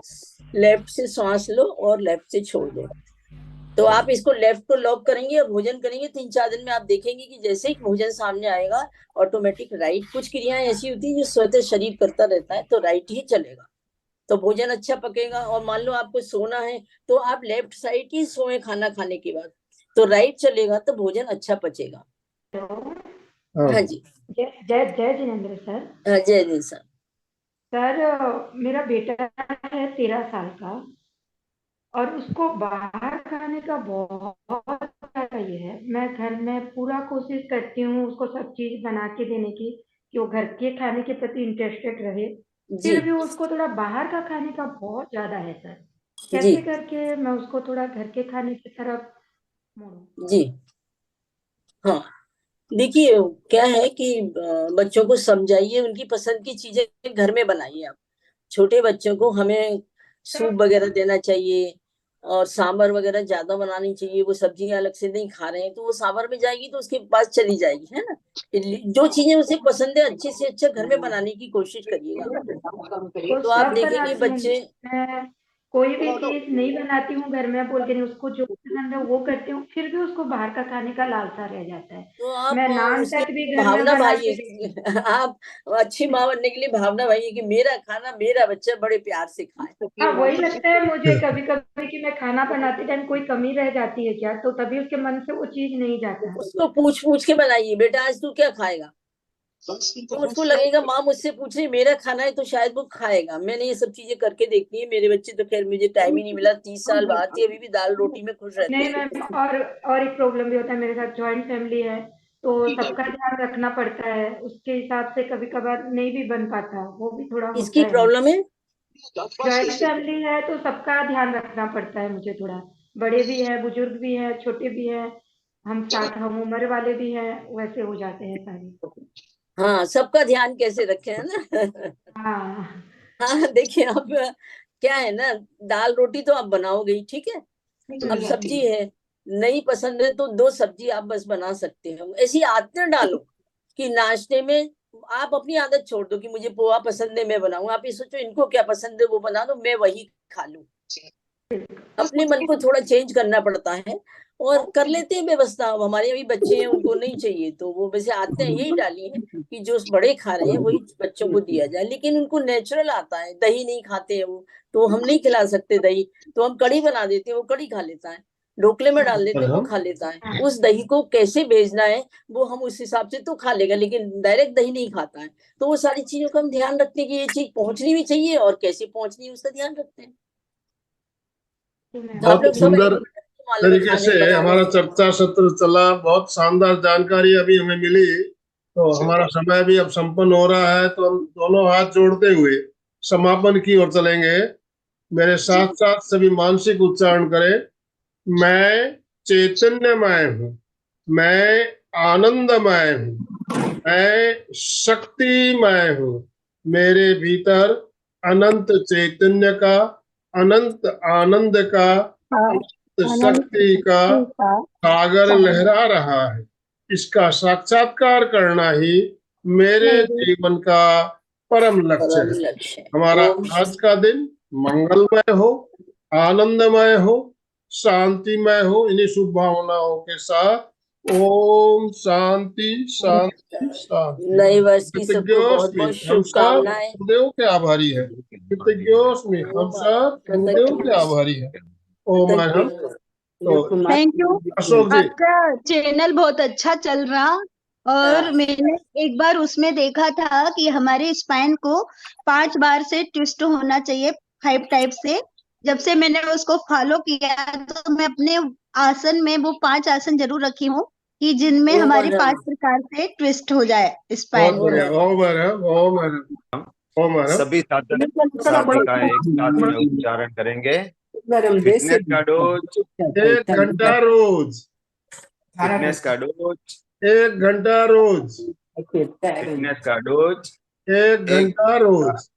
लेफ्ट से सांस लो और लेफ्ट से छोड़ दो। तो आप इसको लेफ्ट को लॉक करेंगे और भोजन करेंगे, 3-4 दिन में आप देखेंगे कि जैसे ही भोजन सामने आएगा ऑटोमेटिक राइट, कुछ क्रियाएं ऐसी होती है जो स्वतः शरीर करता रहता है, तो राइट ही चलेगा, तो भोजन अच्छा पकेगा। और मान लो आपको सोना है तो आप लेफ्ट साइड ही सोए खाना खाने के बाद, तो राइट चलेगा तो भोजन अच्छा पचेगा। हाँ जी, जय जय जय जिनेंद्र सर। जय जी सर। सर मेरा बेटा है 13 साल का और उसको बाहर खाने का बहुत ज्यादा ये है। मैं घर में पूरा कोशिश करती हूँ उसको सब चीज बना के देने की कि वो घर के खाने के प्रति इंटरेस्टेड रहे, जी फिर भी उसको थोड़ा बाहर का खाने का बहुत ज्यादा है सर। जी कैसे करके मैं उसको थोड़ा घर के खाने की तरफ मोड़ूं? जी। हाँ देखिए, क्या है कि बच्चों को समझाइए, उनकी पसंद की चीजें घर में बनाइए। आप छोटे बच्चों को हमें सूप वगैरह देना चाहिए और सांभर वगैरह ज्यादा बनानी चाहिए। वो सब्जियां अलग से नहीं खा रहे हैं तो वो सांभर में जाएगी तो उसके पास चली जाएगी, है ना। जो चीजें उसे पसंद है अच्छे से अच्छा घर में बनाने की कोशिश करिएगा, वो तो आप सब देखेंगे बनाती हूँ बच्चे। मैं, कोई भी चीज नहीं बनाती हूँ घर में बोल के नहीं, उसको जो पसंद है वो करती हूँ, फिर भी उसको बाहर का खाने का लालसा रह जाता है। तो आप मैं नान उसकी तक भी घर में भावना बना के भाइये आप अच्छी माँ बनने के लिए भावना भाइये कि मेरा खाना मेरा बच्चा बड़े प्यार से खाए। हाँ वही लगता है मुझे कभी कभी कि मैं खाना बनाते टाइम कोई कमी रह जाती है क्या, तो तभी उसके मन से वो चीज नहीं जाता। उसको पूछ पूछ के बनाइए, बेटा आज तू क्या खाएगा, तो उसको लगेगा माँ मुझसे पूछ रही, मेरा खाना है तो शायद वो खाएगा। मैंने ये सब चीजें करके देखी है। मेरे बच्चे तो खैर मुझे टाइम ही नहीं मिला, 30 साल बाद थे, अभी भी दाल रोटी में खुश रहते नहीं हैं। मैम, और एक प्रॉब्लम भी होता है मेरे साथ, जॉइंट फैमिली है तो सबका ध्यान रखना पड़ता है, उसके हिसाब से कभी कभार नहीं भी बन पाता, वो भी थोड़ा होता इसकी है। प्रॉब्लम है, जॉइंट फैमिली है तो सबका ध्यान रखना पड़ता है मुझे थोड़ा, बड़े भी है, बुजुर्ग भी है, छोटे भी है, हम साथ हम उम्र वाले भी हैं, वैसे हो जाते हैं सारे। हाँ सबका ध्यान कैसे रखे, है ना। हाँ हाँ देखिए, अब क्या है ना, दाल रोटी तो आप बनाओगे ही, ठीक है। अब सब्जी है, नहीं पसंद है तो 2 सब्जी आप बस बना सकते हो। ऐसी आदतें डालो कि नाश्ते में आप अपनी आदत छोड़ दो कि मुझे पोहा पसंद है मैं बनाऊं। आप ये सोचो इनको क्या पसंद है वो बना दो, मैं वही खा लूं। अपने मन को थोड़ा चेंज करना पड़ता है और कर लेते हैं व्यवस्था। अब हमारे अभी बच्चे हैं, उनको नहीं चाहिए तो वो वैसे आदतें यही डाली हैं कि जो बड़े खा रहे हैं वही बच्चों को दिया जाए, लेकिन उनको नेचुरल आता है। दही नहीं खाते हैं वो, तो हम नहीं खिला सकते दही, तो हम कढ़ी बना देते हैं, वो कढ़ी खा लेता है। ढोकले में डाल देते हैं, वो खा लेता है। उस दही को कैसे भेजना है वो हम उस हिसाब से तो खा लेगा, लेकिन डायरेक्ट दही नहीं खाता है। तो वो सारी चीजों का हम ध्यान रखते हैं कि ये चीज पहुंचनी भी चाहिए और कैसे पहुंचनी है उसका ध्यान रखते हैं। तो आप बहुत लोग सब सुंदर मालूम है तरीके खाने से बनाने हमारा में। चर्चा सत्र चला, बहुत शानदार जानकारी अभी हमें मिली। तो हमारा समय भी अब संपन्न हो रहा है, तो हम दोनों हाथ जोड़ते हुए समापन की ओर चलेंगे। मेरे साथ साथ सभी मानसिक उच्चारण करें। मैं चैतन्यमय हूँ, मैं आनंदमय हूँ, मैं शक्तिमय हूँ। मेरे भीतर अनंत चैतन्य का, अनंत आनंद का, अनंत शक्ति का सागर लहरा रहा है। इसका साक्षात्कार करना ही मेरे जीवन का परम लक्ष्य परम है। लक्ष्य। हमारा ओम आज का दिन मंगलमय हो, आनंदमय हो, शांतिमय हो। इन्हीं शुभ भावनाओं के साथ ओम शांति शांति शांति। नए वर्ष की सबको बहुत कृतज्ञोस्मि, बहुत हम सब शुभकामनाएं। गुरुदेव के आभारी हैं। कृतज्ञोस्मि, हम सब गुरुदेव के आभारी हैं। ओम हम तो थैंक यू। अशोक जी। आपका चैनल बहुत अच्छा चल रहा, और मैंने एक बार उसमें देखा था कि हमारे स्पाइन को 5 बार से ट्विस्ट होना चाहिए, 5 टाइप से। जब से मैंने उसको फॉलो किया तो मैं अपने आसन में वो 5 आसन जरूर रखी हूँ कि जिनमें ओम हमारे 5 अरहम। प्रकार से ट्विस्ट हो जाए बहुत स्पाइन को। बढ़िया। ओम हरम, ओम हरम, ओम हरम। सभी साधक का एक साथ में उच्चारण करेंगे। फिटनेस का डोज, 1 घंटा रोज, फिटनेस का डोज, 1 घंटा रोज, फिटनेस का डोज, 1 घंटा रोज।